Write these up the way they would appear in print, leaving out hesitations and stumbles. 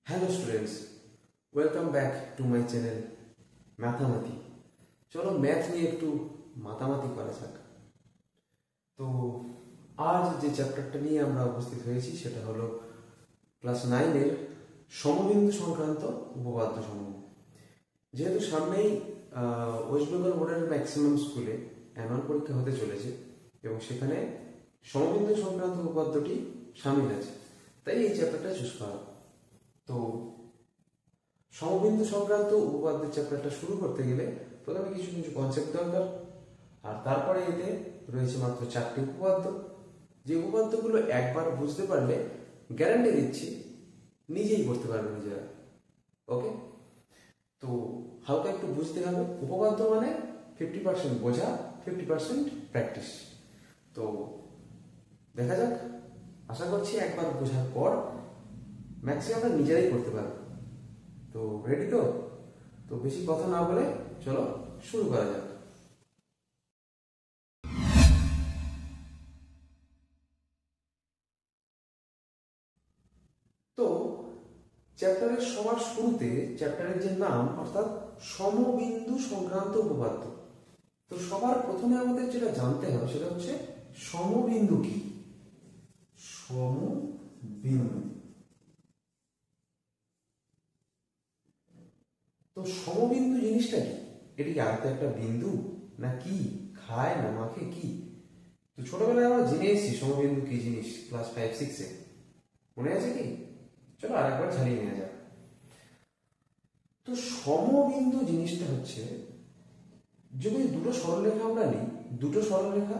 Hello students, welcome back to my channel ম্যাথামেটি। চলো math নিয়ে একটু মাতামাতি করা যাক। তো আজ যে চ্যাপ্টারটা নিয়ে আমরা উপস্থিত হয়েছি সেটা হলো ক্লাস 9 এর সমবিন্দু সংক্রান্ত উপপাদ্য সমূহ। যেহেতু সামনেই ওয়েস্ট বেঙ্গল বোর্ডের ম্যাক্সিমাম স্কুলে অ্যানুয়াল পরীক্ষা হতে চলেছে এবং সেখানে সমবিন্দু সংক্রান্ত উপপাদ্যটি সামিল আছে, তাই এই চ্যাপ্টারটা চুজ করা। তো সমবিন্দু সংক্রান্ত উপপাদ্যের চ্যাপ্টারটা শুরু করতে গেলে প্রথমে কিছু কিছু কনসেপ্ট দরকার, আর তারপরে এতে রয়েছে মাত্র 4টি উপপাদ্য। যে উপপাদ্যগুলো একবার বুঝতে পারলে গ্যারান্টি দিচ্ছি নিজেই করতে পারবে নিজেরা। ওকে, তো হালকা একটু বুঝতে হবে। উপপাদ্য মানে 50% বোঝা, 50% প্র্যাকটিস। তো দেখা যাক, আশা করছি একবার বোঝার পর ম্যাক্সিমাম আমরা নিজেরাই করতে পারবো। তো রেডি তো? তো বেশি কথা না বলে চলো শুরু করা যাক। তো চ্যাপ্টারের সবার শুরুতে চ্যাপ্টারের যে নাম অর্থাৎ সমবিন্দু সংক্রান্ত উপপাদ্য। তো সবার প্রথমে আমাদের যেটা জানতে হবে সেটা হচ্ছে সমবিন্দু কি। সমবিন্দু, তো সমবিন্দু জিনিসটা কি? এটি কি আয়ত একটা বিন্দু, না কি খায় না মাখে, কি? তো ছোটবেলায় আমরা জেনে এসেছি সমবিন্দু কি জিনিস, ক্লাস 5-6-এ মনে আছে কি? চলো আরেকবার ঝালিয়ে নেওয়া যাক। তো সমবিন্দু জিনিসটা হচ্ছে, যদি দুটো সরলরেখা আমরা নিই, দুটো সরলরেখা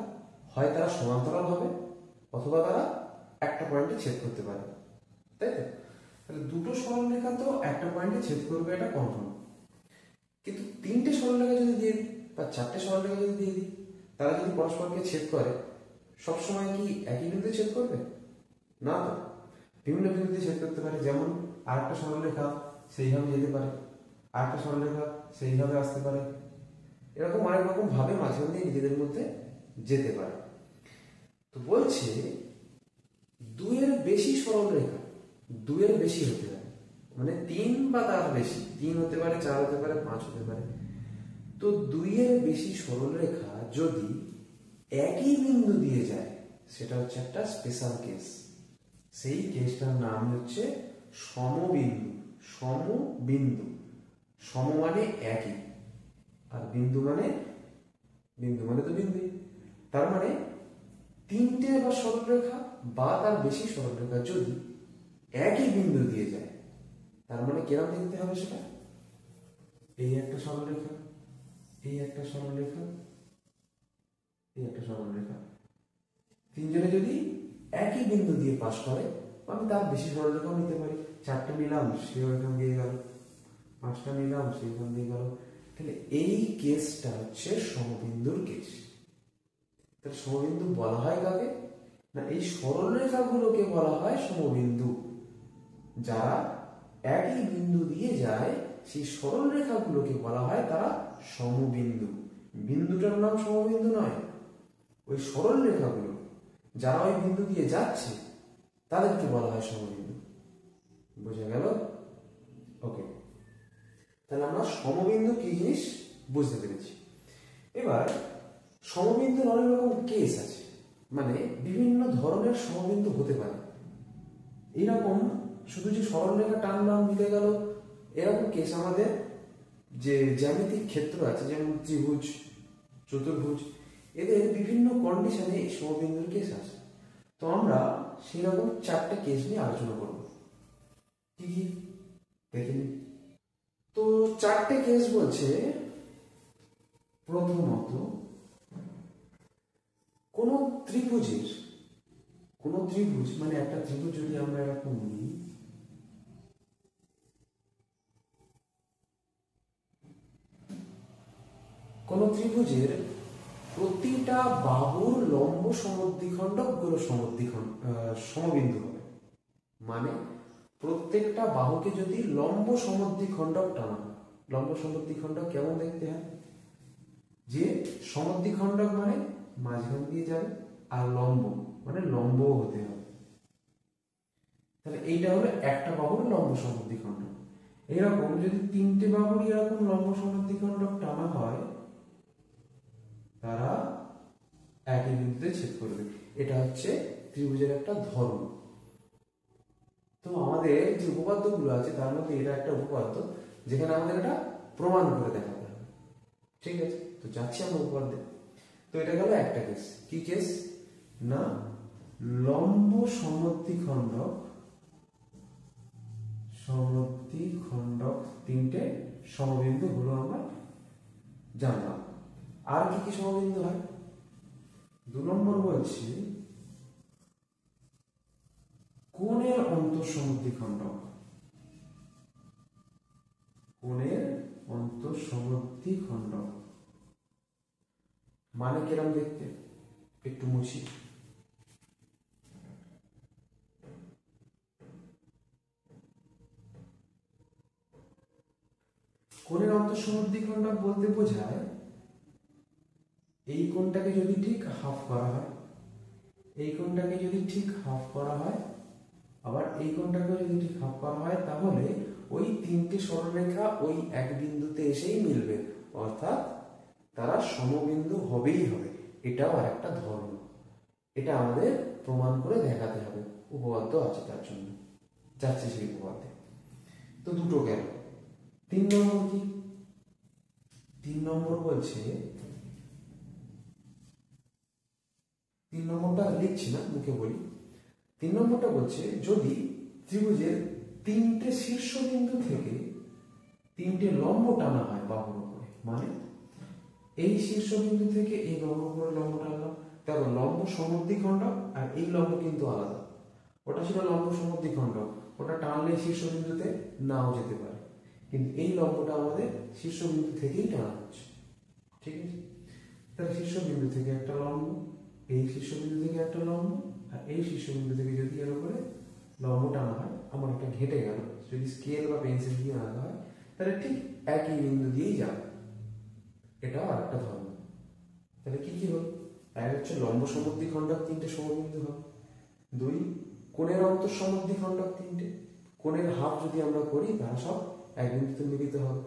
হয় তারা সমান্তরাল হবে অথবা তারা একটা পয়েন্টে ছেদ করতে পারে, তাই তো? তাহলে দুটো সরলরেখা তো একটা পয়েন্টে ছেদ করবে, এটা কনফার্ম। কিন্তু তিনটে সরলরেখা যদি দিয়ে দিই বা চারটে সরলরেখা যদি দিয়ে দিই, তারা যদি পরস্পরকে ছেদ করে সবসময় কি একই বিন্দুতে ছেদ করবে? না, তো বিভিন্ন বিন্দুতে ছেদ করতে পারে। যেমন আরেকটা সরলরেখা সেইভাবে যেতে পারে, আরেকটা সরলরেখা সেইভাবে আসতে পারে, এরকম অনেক রকম ভাবে মাঝখান দিয়ে নিজেদের মধ্যে যেতে পারে। তো বলছে দুইয়ের বেশি সরলরেখা, দুইয়ের বেশি হতে পারে, মানে 3 বা তার বেশি, 3 হতে পারে, 4 হতে পারে, 5 হতে পারে। তো দুইয়ের বেশি সরলরেখা যদি একই বিন্দু দিয়ে যায় সেটা হচ্ছে একটা স্পেশাল কেস। সেই কেসটার নাম হচ্ছে সমবিন্দু। সমবিন্দু, সম মানে একই, আর বিন্দু মানে, বিন্দু মানে তো বিন্দু। তার মানে তিনটে বা সরলরেখা বা তার বেশি সরলরেখা যদি একই বিন্দু দিয়ে যায়, তার মানে কিরকম দেখতে হবে সেটা? এই একটা সরলরেখা, এই একটা সরলরেখা, এই একটা সরলরেখা, তিনজনে যদি একই বিন্দু দিয়ে পাস করে, আমি তার বেশি সরলরেখাও নিতে পারি। 4টে নিলাম সেও এখান দিয়ে গেল, 5টা নিলাম সে এখান দিয়ে গেল। তাহলে এই কেসটা হচ্ছে সমবিন্দুর কেস। তাহলে সমবিন্দু বলা হয় কাকে? না, এই সরলরেখাগুলোকে বলা হয় সমবিন্দু। যারা একই বিন্দু দিয়ে যায় সেই সরলরেখাগুলোকে বলা হয় তারা সমবিন্দু। বিন্দুটার নাম সমবিন্দু নয়, ওই সরলরেখাগুলো যারা ওই বিন্দু দিয়ে যাচ্ছে তাদেরকে বলা হয় সমবিন্দু। বোঝা গেল? ওকে, তাহলে আমরা সমবিন্দু কি জিনিস বুঝতে পেরেছি। এবার সমবিন্দুর অনেক রকম কেস আছে, মানে বিভিন্ন ধরনের সমবিন্দু হতে পারে। এইরকম শুধু যে সরলরেখা টানলাম মিলে গেল এরকম কেস আমাদের যে জ্যামিতিক ক্ষেত্র আছে, যেমন ত্রিভুজ, চতুর্ভুজ, এদের বিভিন্ন কন্ডিশনে এই সমবিন্দুর কেস আছে। তো আমরা সেরকম 4টে কেস নিয়ে আলোচনা করব। কি কি দেখে নিই। তো 4টে কেস বলছে, প্রথমত কোন ত্রিভুজের, কোন ত্রিভুজ মানে একটা ত্রিভুজ যদি আমরা এরকম নিই, কোন ত্রিভুজের প্রতিটা বাহুর লম্ব সমদ্বিখণ্ডক গুলো সমবিন্দু হবে। মানে প্রত্যেকটা বাহুকে যদি লম্ব সমদ্বিখণ্ডক টানা হয়, লম্ব সমদ্বিখণ্ডক কেমন দেখতে হয়? যে সমদ্বিখণ্ডক মানে মাঝখান দিয়ে যাবে, আর লম্ব মানে লম্বও হতে হবে। তাহলে এইটা হলো একটা বাহুর লম্ব সমদ্বিখণ্ডক। এরকম যদি তিনটে বাহুর এরকম লম্ব সমদ্বিখণ্ডক টানা হয়, তারা একই বিন্দুতে ছেদ করবে। এটা হচ্ছে ত্রিভুজের একটা ধর্ম। তো আমাদের যে উপপাদ্যগুলো আছে তার মধ্যে এটা একটা উপপাদ্য, যেখানে আমাদের এটা প্রমাণ করে দেখাতে হবে। ঠিক আছে, তো যাচ্ছি আমরা উপপাদ্যে। তো এটা গেল একটা কেস। কি কেস? না, লম্ব সমদ্বিখণ্ডক তিনটে সমবিন্দু হলো আমরা জানলাম। আর কি কি সমবিন্দু হয়? 2 নম্বর বলছি কোণের অন্তঃসমদ্বিখণ্ডক। কোণের অন্তঃসমদ্বিখণ্ডক মানে কিরম দেখতে? একটু মুছি। কোণের অন্তঃসমদ্বিখণ্ডক বলতে বোঝায় এই কোণটাকে যদি ঠিক হাফ করা হয়, এই কোণটাকে যদি ঠিক হাফ করা হয়, আবার এই কোণটাকে যদি ঠিক হাফ করা হয়, তাহলে ওই তিনটে সরলরেখা ওই এক বিন্দুতে এসেই মিলবে, অর্থাৎ তারা সমবিন্দু হবেই হবে। এটাও আর একটা ধর্ম। এটা আমাদের প্রমাণ করে দেখাতে হবে, উপপাদ্য আছে তার জন্য। যাচ্ছে সেই উপপাদ্যে। তো দুটো গেল। 3 নম্বর কি? 3 নম্বর বলছে, 3 নম্বরটা লিখছি না, মুখে বলি। 3 নম্বরটা বলছে যদি ত্রিভুজের তিনটে শীর্ষবিন্দু থেকে তিনটে লম্ব টানা হয় বাহুর উপরে, মানে এই শীর্ষবিন্দু থেকে এই বাহুর উপরে লম্ব টানলাম, দেখো লম্ব সমদ্বিখণ্ডক আর এই লম্ব কিন্তু আলাদা। ওটা ছিল লম্ব সমদ্বিখণ্ডক, ওটা টানলে শীর্ষবিন্দুতে নাও যেতে পারে, কিন্তু এই লম্বটা আমাদের শীর্ষবিন্দু থেকেই টানা হচ্ছে। ঠিক আছে, তাহলে শীর্ষবিন্দু থেকে একটা লম্ব, এই শীর্ষবিন্দু থেকে একটা লম্ব, আর এই শীর্ষবিন্দু থেকে যদি এর উপরে লম্ব টানা হয়, আমার একটা ঘেটে গেল, যদি স্কেল বা পেন্সিল দিয়ে আঁকা হয়, তাহলে ঠিক একই বিন্দু দিয়েই যাবে। এটাও আর একটা ধর্ম। তাহলে কি কি হল? এক হচ্ছে লম্ব সমদ্বিখণ্ডক তিনটে সমবিন্দু হবে। 2 কোণের অন্তঃসমদ্বিখণ্ডক তিনটে, কোণের হাফ যদি আমরা করি তারা সব এক বিন্দুতে মিলিত হবে।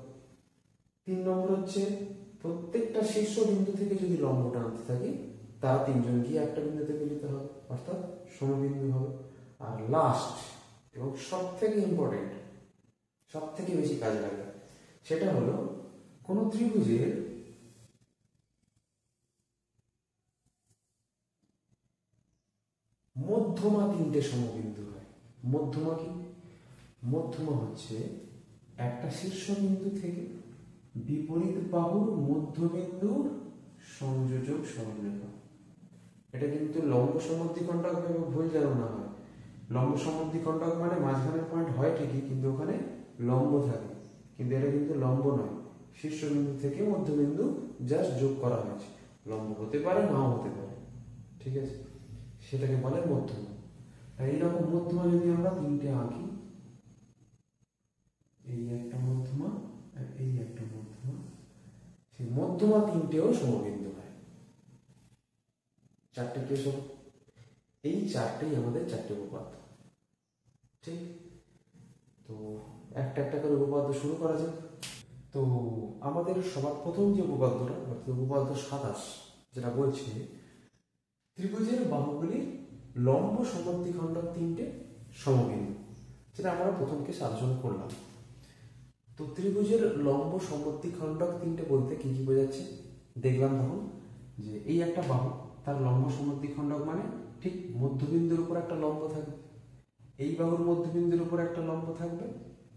3 নম্বর হচ্ছে প্রত্যেকটা শীর্ষ বিন্দু থেকে যদি লম্ব টানতে থাকি, তারা তিনজন গিয়ে একটা বিন্দুতে মিলিত হবে, অর্থাৎ সমবিন্দু হবে। আর লাস্ট এবং সব থেকে ইম্পর্টেন্ট, সব থেকে বেশি কাজে লাগে, সেটা হলো কোন ত্রিভুজের মধ্যমা তিনটে সমবিন্দু হয়। মধ্যমা কি? মধ্যমা হচ্ছে একটা শীর্ষবিন্দু থেকে বিপরীত বাহুর মধ্যবিন্দুর সংযোজক সরলরেখা। এটা কিন্তু লম্ব সমদ্বিখণ্ডক ভেবে ভুল যেন না হয়। লম্ব সমদ্বিখণ্ডক মানে মাঝখানের পয়েন্ট হয় ঠিকই, কিন্তু ওখানে লম্ব থাকে, কিন্তু এটা কিন্তু লম্ব নয়, শীর্ষবিন্দু থেকে মধ্যবিন্দু জাস্ট যোগ করা হয়েছে। লম্ব হতে পারে, নাও হতে পারে। ঠিক আছে, সেটাকে বলে মধ্যমা। এইরকম মধ্যমা যদি আমরা তিনটে আঁকি, এই একটা মধ্যমা আর এই একটা মধ্যমা, সেই মধ্যমা তিনটেও সমবিন্দু হয়। চারটে কেস হল, এই চারটেই আমাদের চারটে উপপাদ্য। ঠিক, তো একটা একটা করে উপপাদ্য শুরু করা যাক। তো আমাদের সবার প্রথম যে উপপাদ্যটা, অর্থাৎ উপপাদ্য 27, যেটা বলছে ত্রিভুজের বাহুগুলির লম্ব সমদ্বিখণ্ডক তিনটে সমবিন্দু, যেটা আমরা প্রথম কেস আলোচনা করলাম। তো ত্রিভুজের লম্ব সমদ্বিখণ্ডক তিনটে বলতে কি কি বোঝাচ্ছে দেখলাম তখন, যে এই একটা বাহু, তার লম্ব সমদ্বিখণ্ডক মানে ঠিক মধ্যবিন্দুর উপর একটা লম্ব থাকবে, এই বাহুর মধ্যবিন্দুর উপর একটা লম্ব থাকবে,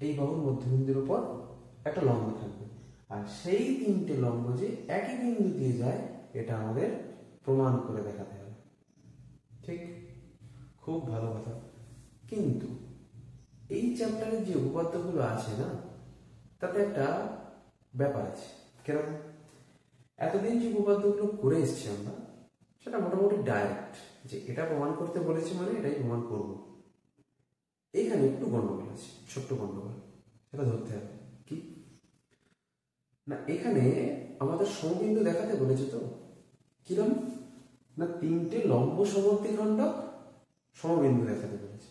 এই বাহুর মধ্যবিন্দুর উপর একটা লম্ব থাকবে, আর সেই তিনটে লম্ব যে একই বিন্দু দিয়ে যায়, এটা আমাদের প্রমাণ করে দেখাতে হবে। ঠিক, খুব ভালো কথা। কিন্তু এই চ্যাপ্টারের যে উপপাদ্যগুলো আছে না, তাতে একটা ব্যাপার আছে। কেন? এতদিন যে উপপাদ্যগুলো করে এসছি আমরা, সেটা মোটামুটি ডাইরেক্ট, যে এটা প্রমাণ করতে বলেছি মানে এটাই প্রমাণ করব। এইখানে একটু গন্ডগোল আছে, ছোট্ট গন্ডগোল, সেটা ধরতে হবে। কি না, এখানে আমাদের সমবিন্দু দেখাতে বলেছে। তো কিরম না, তিনটে লম্ব সমদ্বিখণ্ডক সমবিন্দু দেখাতে বলেছে।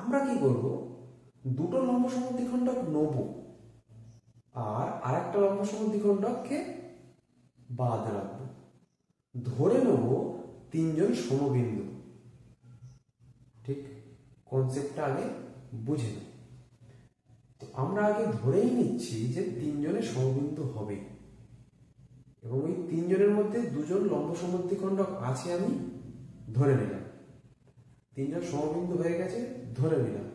আমরা কি করব, দুটো লম্ব সমদ্বিখণ্ডক নেব আর আরেকটা লম্ব সমদ্বিখণ্ডককে বাদ রাখবো, ধরে নেব তিনজন সমবিন্দু। ঠিক, কনসেপ্টটা আগে বুঝে নেব। তো আমরা আগে ধরেই নিচ্ছি যে তিনজনের সমবিন্দু হবে এবং এই তিনজনের মধ্যে দুজন লম্ব সমদ্বিখণ্ডক আছে, আমি ধরে নিলাম। তিনজন সমবিন্দু হয়ে গেছে, ধরে নিলাম।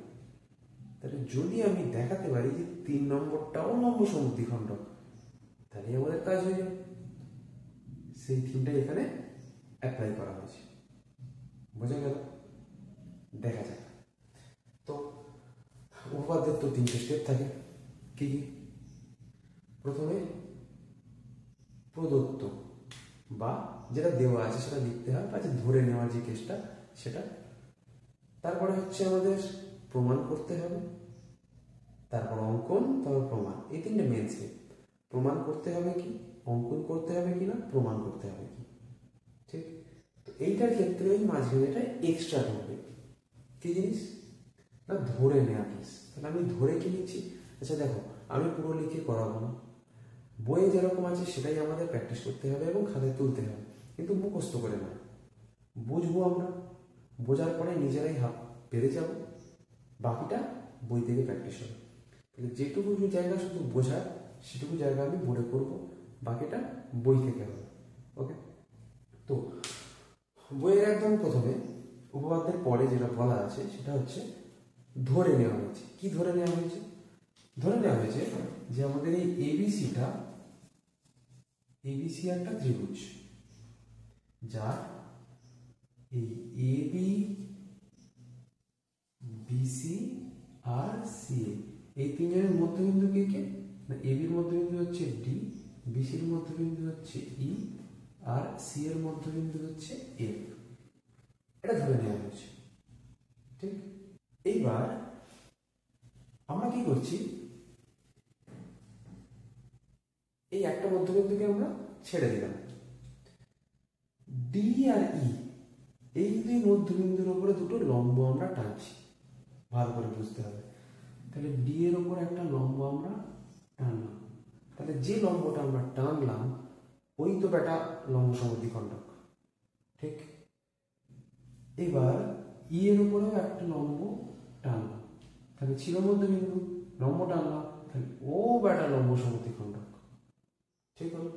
তাহলে যদি আমি দেখাতে পারি যে 3 নম্বরটাও লম্ব সমদ্বিখণ্ডক, তাহলে আমাদের কাজ হয়ে যাবে। সেই থিমটাই এখানে অ্যাপ্লাই করা হয়েছে। বোঝা গেল? দেখা যাক। তো উপপাদ্যের তো 3টে স্টেপ থাকে। কি কি? প্রথমে প্রদত্ত বা যেটা দেওয়া আছে সেটা লিখতে হয়, বা যে ধরে নেওয়ার যে কেসটা সেটা। তারপরে হচ্ছে আমাদের প্রমাণ করতে হবে, তারপর অঙ্কন, তারপর প্রমাণ। এই 3টে মেন স্টেপ। প্রমাণ করতে হবে কি, অঙ্কন করতে হবে কি না, প্রমাণ করতে হবে কি। ঠিক, তো এইটার ক্ষেত্রে ওই মাঝখানে এটা এক্সট্রা ঢুকবে। কি জিনিস না, ধরে নেওয়া কেস। তাহলে আমি ধরে কি নিচ্ছি? আচ্ছা দেখো, আমি পুরো লিখে করাবো না, বইয়ে যেরকম আছে সেটাই আমাদের প্র্যাকটিস করতে হবে এবং খাতায় তুলতে হবে, কিন্তু মুখস্থ করে না। বুঝবো আমরা, বোঝার পরে নিজেরাই পেরে যাব, বাকিটা বই থেকে প্র্যাকটিস হবে। তাহলে যেটুকু জায়গা শুধু বোঝার সেটুকু জায়গা আমি বোর্ডে করবো, বাকিটা বই থেকে হবে। ওকে, তো বইয়ের একদম প্রথমে উপপাদ্যের পরে যেটা বলা আছে সেটা হচ্ছে ধরে নেওয়া হয়েছে। কি ধরে নেওয়া হয়েছে? ধরে নেওয়া হয়েছে যে আমাদের এই এবিসি একটা ত্রিভুজ, যার এই এবি, বিসি আর সিএ এই তিনজনের মধ্যবিন্দু কে কে না, এবির মধ্যবিন্দু হচ্ছে ডি, বিসির মধ্যবিন্দু হচ্ছে ই, আর সি এর মধ্যবিন্দু হচ্ছে এফ। এটা ধরে নেওয়া হয়েছে। ঠিক, এইবার আমরা কি করছি, এই একটা মধ্যবিন্দুকে আমরা ছেড়ে দিলাম। ডি আর ই এই দুই মধ্যবিন্দুর উপরে দুটো লম্ব আমরা টানছি, ভালো করে বুঝতে হবে। তাহলে ডি এর উপর একটা লম্ব আমরা টানলাম, তাহলে যে লম্বটা আমরা টানলাম ওই তো বেটা লম্ব সমদ্বিখণ্ডক। ঠিক, এবার ই এর উপরেও একটা লম্ব টানলাম, তাহলে ছিল মধ্যবিন্দু, লম্ব টানলাম, তাহলে ও বেটা লম্ব সমদ্বিখণ্ডক। ঠিক হলো?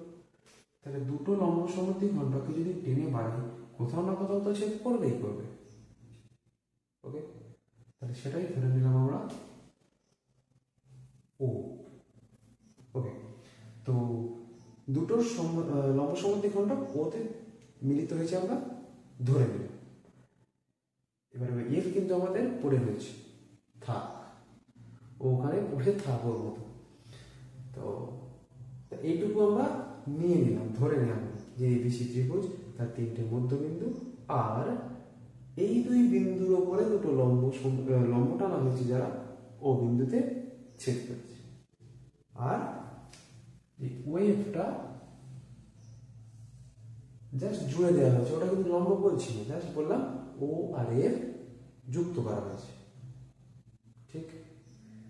তাহলে দুটো লম্ব সমদ্বিখণ্ডককে যদি টেনে বাড়াই, কোথাও না কোথাও তো ছেদ করবেই করবে। ওকে, তাহলে সেটাই ধরে নিলাম আমরা ও। ওকে, তো দুটো লম্ব সমদ্বিখণ্ডক ওতে মিলিত হয়েছে, আমরা ধরে নিলাম। এবার এফ কিন্তু আমাদের পড়ে রয়েছে, থাক, ওখানে পড়ে থাক ওর মতো। তো এইটুকু আমরা নিয়ে নিলাম, ধরে নিলাম যে এবিসি ত্রিভুজ, তার 3টে মধ্যবিন্দু, আর এই দুই বিন্দুর ওপরে দুটো লম্ব টানা হয়েছে যারা ও বিন্দুতে ছেদ করেছে। আর এই ওয়েভটা জাস্ট জুড়ে দেওয়া হয়েছে, ওটা কিন্তু লম্ব বলছি না, জাস্ট বললাম ও আর এফ যুক্ত করা হয়েছে। ঠিক,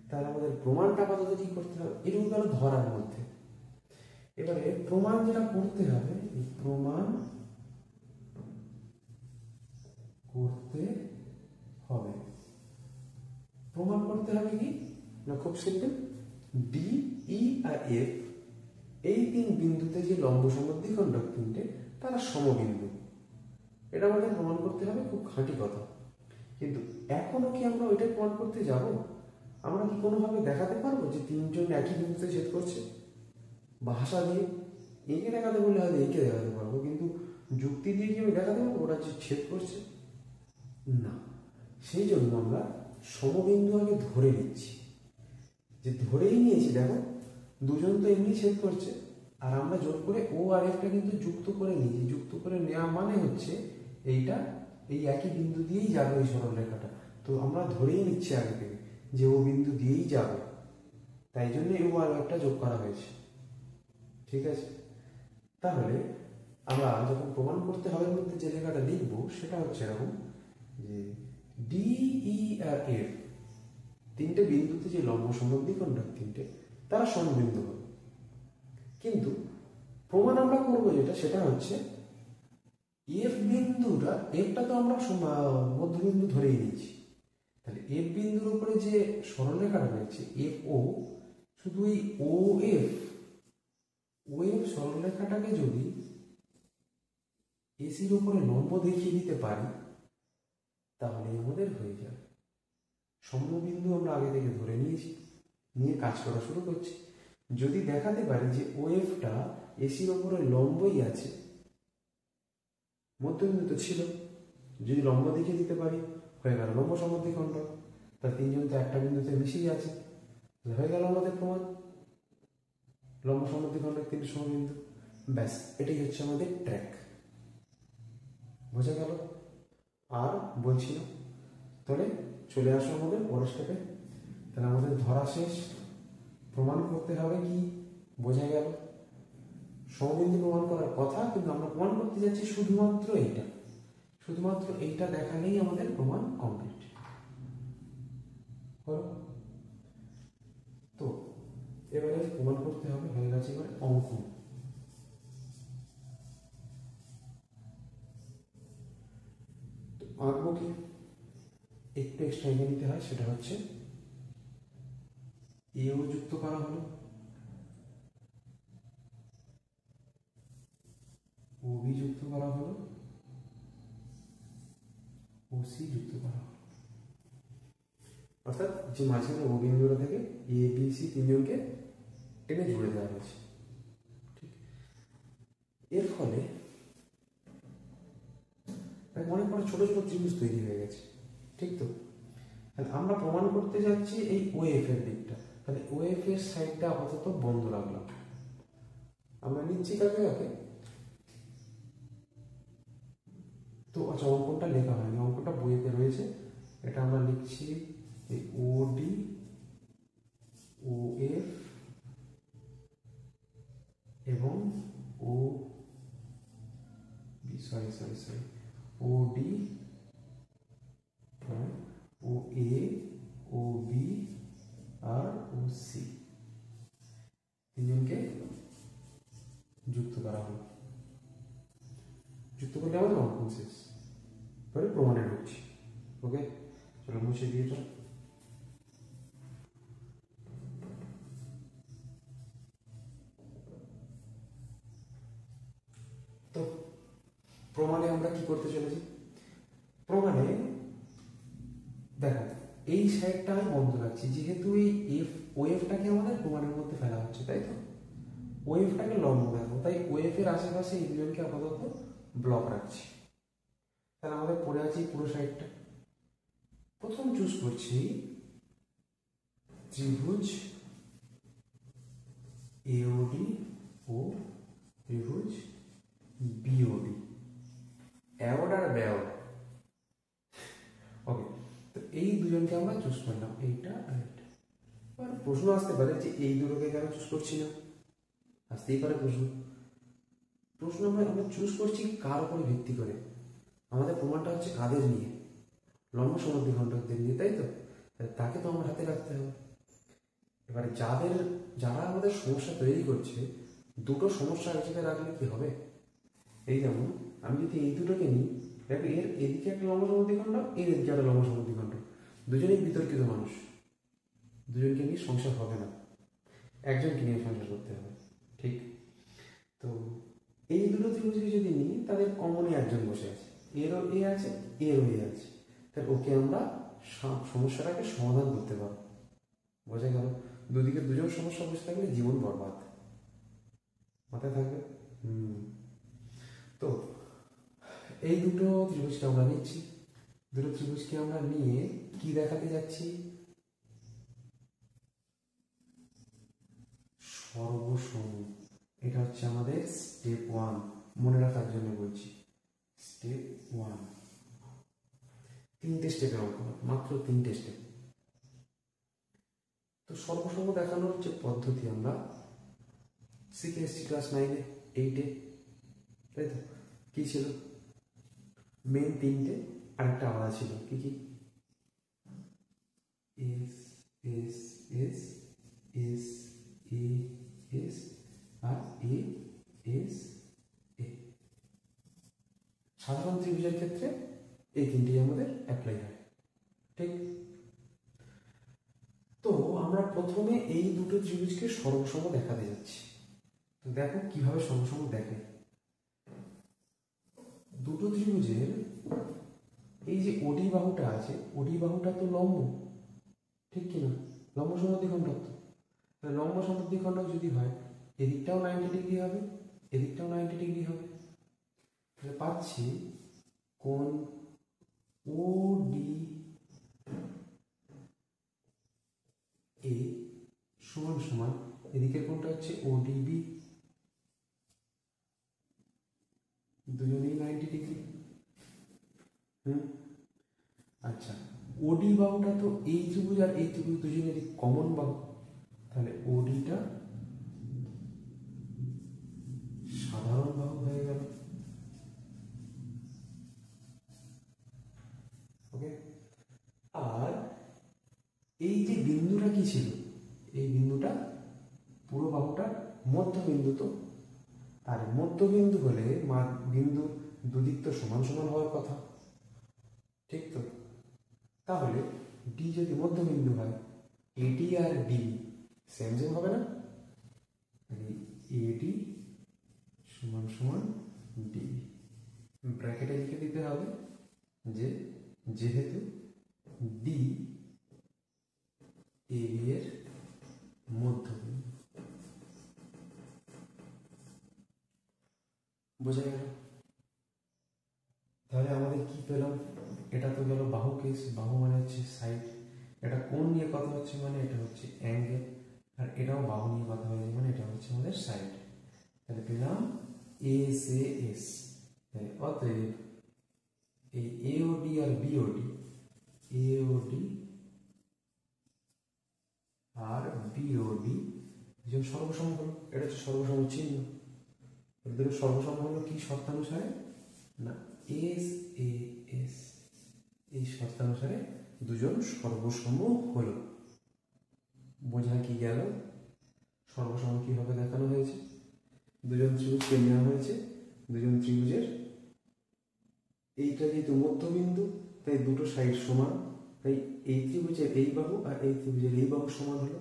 তাহলে আমাদের প্রমাণটা আপাতত কি করতে হবে, এটুকু গেল ধরার মধ্যে। এবারে প্রমাণ যেটা করতে হবে, প্রমাণ করতে হবে। প্রমাণ করতে হবে কি না, খুব সিম্পল, ডি, ই আর এফ এই 3 বিন্দুতে যে লম্ব সমদ্বিখণ্ডক 3টে তারা সমবিন্দু। এটা আমাদের প্রমাণ করতে হবে, খুব খাঁটি কথা। কিন্তু এখনো কি আমরা ওইটাই প্রমাণ করতে যাব? আমরা কি কোনোভাবে দেখাতে পারবো যে 3জন একই বিন্দুতে ছেদ করছে? ভাষা দিয়ে একে দেখাতে বললে হয়তো একে দেখাতে পারবো, কিন্তু যুক্তি দিয়ে কি আমি দেখাতে পারবো ওরা যে ছেদ করছে? না। সেই জন্য আমরা সমবিন্দু আগে ধরে নিচ্ছি, যে ধরেই নিয়েছি। দেখো, দুজন তো এমনি ছেদ করছে, আর আমরা জোর করে ও আর এফটা কিন্তু যুক্ত করে নিয়েছি। যুক্ত করে নেওয়া মানে হচ্ছে এইটা এই একই বিন্দু দিয়েই যাবে ওই সরলরেখাটা। তো আমরা ধরেই নিচ্ছি আগে থেকে যে ও বিন্দু দিয়েই যাবে, তাই জন্য ও আর একটা যোগ করা হয়েছে। ঠিক আছে, তাহলে আমরা যখন প্রমাণ করতে হবে মধ্যে যে লেখাটা লিখবো সেটা হচ্ছে এরকম, যে ডি, ই আর এফ তিনটে বিন্দুতে যে লম্ব সমদ্বিখণ্ডক তিনটে, তারা সমবিন্দু হবে। কিন্তু প্রমাণ আমরা করবো যেটা, সেটা হচ্ছে এফ বিন্দুটা, এফটা তো আমরা মধ্যবিন্দু ধরেই নিয়েছি, তাহলে এফ বিন্দুর উপরে যে সরলরেখাটা রয়েছে এফ ও, শুধু এই ও এফ সরলরেখাটাকে যদি এসির উপরে লম্ব দেখিয়ে দিতে পারি, তাহলে আমাদের হয়ে যাবে। সমবিন্দু আমরা আগে থেকে ধরে নিয়েছি, নিয়ে কাজ করা শুরু করছি। যদি দেখাতে পারি যে ও এফটা এসির উপরে লম্বই আছে, মধ্যবিন্দু তো ছিল, যদি লম্ব দেখিয়ে দিতে পারি, হয়ে গেল লম্ব সমদ্বিখণ্ডক। তার তিনজন তো একটা বিন্দুতে মিশেই আছে, হয়ে গেল আমাদের প্রমাণ, লম্ব সমদ্বিখণ্ডক তিনটি সমবিন্দু। ব্যাস, এটাই হচ্ছে আমাদের ট্র্যাক। বোঝা গেল? আর বলছি না, তাহলে চলে আসো আমাদের পরের স্টেপে। তাহলে আমাদের ধরা শেষ, প্রমাণ করতে হবে কি? বোঝা গেল? সমবিন্দু প্রমাণ করার কথা, কিন্তু আমরা প্রমাণ করতে যাচ্ছি শুধুমাত্র এইটা, শুধুমাত্র এইটা দেখালেই আমাদের প্রমাণ কমপ্লিট হলো। তো এবারে প্রমাণ করতে হবে, হয়ে গেছে এবারে অঙ্কন। আঁকবো কি? একটু এক্সট্রা এগিয়ে নিতে হয়, সেটা হচ্ছে এও যুক্ত করা হলো, ওবি যুক্ত করা হলো, ওসি যুক্ত করা হলো। অর্থাৎ যে মাঝখানে ও বিন্দুটা থেকে এ বি সি তিনজনকে টেনে জুড়ে দেওয়া হয়েছে। ঠিক, এর ফলে অনেক বড় ছোট ছোট ত্রিভুজ তৈরি হয়ে গেছে। ঠিক তো? আমরা প্রমাণ করতে যাচ্ছি এই ও এফ এর দিকটা, তাহলে ও এফ এর সাইডটা আপাতত বন্ধ রাখলাম। আমরা নিচ্ছি কাকে কাকে? তো আচ্ছা, অঙ্কনটা লেখা হয়নি, অঙ্কটা বইতে রয়েছে, এটা আমরা লিখছি এই ও ডি, ও এফ এবং ও বি, সরি ও ডি, ও এ, ও বি আর ও সি তিনজনকে যুক্ত করা হলো। যুক্ত করলে আমাদের অঙ্কন শেষ, পরে প্রমাণে ঢুকছি। ওকে, চলো মুছে দিয়ে দাও। তো প্রমাণে আমরা কি করতে চলেছি? প্রমাণে দেখো, এই সাইডটা আমি বন্ধ রাখছি, যেহেতু এই এফ ওয়েভটাকে আমাদের প্রমাণের মধ্যে ফেলা হচ্ছে, তাই তো? ওয়েভটাকে লম্ব দেখো, তাই ওয়েভের আশেপাশে এই দুজনকে আপাতত ব্লক রাখছি। তাহলে আমাদের পড়ে আছে পুরো সাইডটা। প্রথম চুজ করছি ত্রিভুজ এওডি ও ত্রিভুজ বিওডি, অ্যাওড আর ব্যাওড। ওকে, তো এই দুজনকে আমরা চুজ করলাম, এইটা আর এটা। এবার প্রশ্ন আসতে পারে যে এই দুটোকে কেন চুজ করছি না? আসতেই পারে প্রশ্ন। আমরা চুজ করছি কার উপরে ভিত্তি করে? আমাদের প্রমাণটা হচ্ছে কাদের নিয়ে? লম্ব সমদ্বিখণ্ডকদের নিয়ে, তাই তো? তাকে তো আমার হাতে রাখতে হবে। এবারে যারা আমাদের সমস্যা তৈরি করছে, দুটো সমস্যা এক জায়গায় রাখলে কি হবে? এই যেমন আমি যদি এই দুটোকে নিই, দেখো এর এদিকে একটা লম্ব সমদ্বিখণ্ডক, এর এদিকে একটা লম্ব সমদ্বিখণ্ডক, দুজনেই বিতর্কিত মানুষ, দুজনকে নিয়ে সংসার হবে না, একজনকে নিয়ে সংসার করতে হবে। ঠিক তো, এই দুটো ত্রিভুজকে যদি নিই, তাদের কমনই একজন বসে আছে, এরও এ আছে, এরও এ আছে, তাহলে ওকে আমরা সমস্যাটাকে সমাধান করতে পারবো। বোঝা গেল? দুদিকে দুজন সমস্যা বসে থাকলে জীবন বরবাদ। মাথায় থাকবে? তো এই দুটো ত্রিভুজকে আমরা নিচ্ছি, দুটো ত্রিভুজকে আমরা নিয়ে কি দেখাতে যাচ্ছি? সর্বসম। এটা হচ্ছে আমাদের স্টেপ 1, মনে রাখার জন্য বলছি, স্টেপ 1। 3টে স্টেপের অঙ্ক, মাত্র 3টে স্টেপ। তো সর্বসম দেখানোর যে পদ্ধতি আমরা শিখে এসেছি ক্লাস 9-এ 8-এ, তাই তো? কি ছিল? মেন 3টে, আরেকটা আলাদা ছিল। কি কি? S S S S A S আর এ এস এ। সাধারণ ত্রিভুজের ক্ষেত্রে এই তিনটি আমাদের অ্যাপ্লাই হয়, ঠিক? তো আমরা প্রথমে এই দুটো ত্রিভুজকে সর্বসম দেখাতে যাচ্ছি। তো দেখো কিভাবে সর্বসম দেখে। দুটো ত্রিভুজের এই যে ওডি বাহুটা আছে, ওডি বাহুটা তো লম্ব, ঠিক কিনা? লম্ব সমদ্বিখণ্ডক। তো লম্ব সমদ্বিখণ্ডক যদি হয়, এদিকটাও 90 ডিগ্রি হবে, এদিকটাও 90 ডিগ্রি হবে। তাহলে পাচ্ছি কোণ ওডি এ সমান সমান এদিকের কোণটা হচ্ছে ওডিবি, দুজনেই 90 ডিগ্রি। আচ্ছা, ওডি বাহুটা তো এই ত্রিভুজ আর এই ত্রিভুজ দুজনেরই কমন বাহু, তাহলে ওডিটা সাধারণ বাহু হয়ে গেল। ওকে, আর এই যে বিন্দুটা কি ছিল, এই বিন্দুটা পুরো বাহুটার মধ্যবিন্দু। তো আর মধ্যবিন্দু হলে বিন্দু দুদিক তো সমান সমান হওয়ার কথা, ঠিক তো? তাহলে ডি যদি মধ্যবিন্দু হয়, এডি আর ডি সেম সেম হবে না? এডি সমান সমান ডি। ব্র্যাকেটে লিখে দিতে হবে যে যেহেতু ডি এবি এর মধ্যবিন্দু। বোঝা গেল? তাহলে আমাদের কি পেলাম? এটা তো গেল বাহু কেস, বাহু মানে হচ্ছে সাইড। এটা কোণ নিয়ে কথা হচ্ছে মানে এটা হচ্ছে অ্যাঙ্গেল, আর এটাও বাহু নিয়ে কথা হয়েছে মানে এটা হচ্ছে আমাদের সাইড। তাহলে পেলাম এস এ এস। অতএব এই এওডি আর বিওডি, এওডি আর বিওডি যখন সর্বসম হলো, এটা হচ্ছে সর্বসম চিহ্ন। এদের সর্বসম হলো কি শর্তানুসারে? না, এস এ এস, এই শর্তানুসারে দুজন সর্বসম হলো। বোঝা কি গেল? সর্বসম কিভাবে দেখানো হয়েছে? দুজন ত্রিভুজকে নেওয়া হয়েছে, দুজন ত্রিভুজের এইটা যেহেতু মধ্যবিন্দু তাই দুটো সাইড সমান, তাই এই ত্রিভুজের এই বাহু আর এই ত্রিভুজের এই বাহু সমান হলো।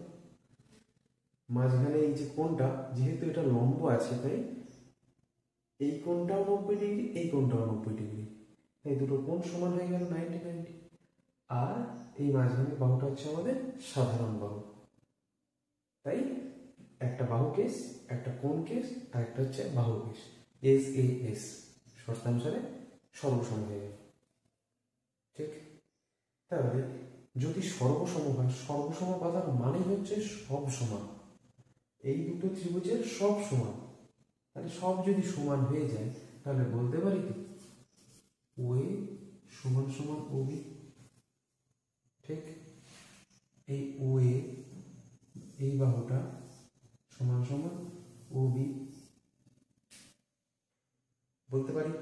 মাঝখানে এই যে কোণটা, যেহেতু এটা লম্ব আছে তাই এই কোণটাও 90 ডিগ্রি, এই কোণটাও 90 ডিগ্রি, তাই দুটো কোণ সমান হয়ে গেল 90-90। আর এই মাঝখানে বাহুটা হচ্ছে আমাদের সাধারণ বাহু, তাই একটা বাহু কেস, একটা কোণ কেস, আর একটা হচ্ছে বাহু কেস। এস এ এস শর্তানুসারে সর্বসম হয়ে গেল, ঠিক? তাহলে যদি সর্বসম হয়, সর্বসম কথার মানে হচ্ছে সব সমান। এই দুটো ত্রিভুজের সব সমান। তাহলে সব যদি সমান হয়ে যায় তাহলে বলতে পারি কি ওএ সমান সমান ওবি, ঠিক? এই ওএ এই বাহুটা সমান সমান ওবি বলতে পারি।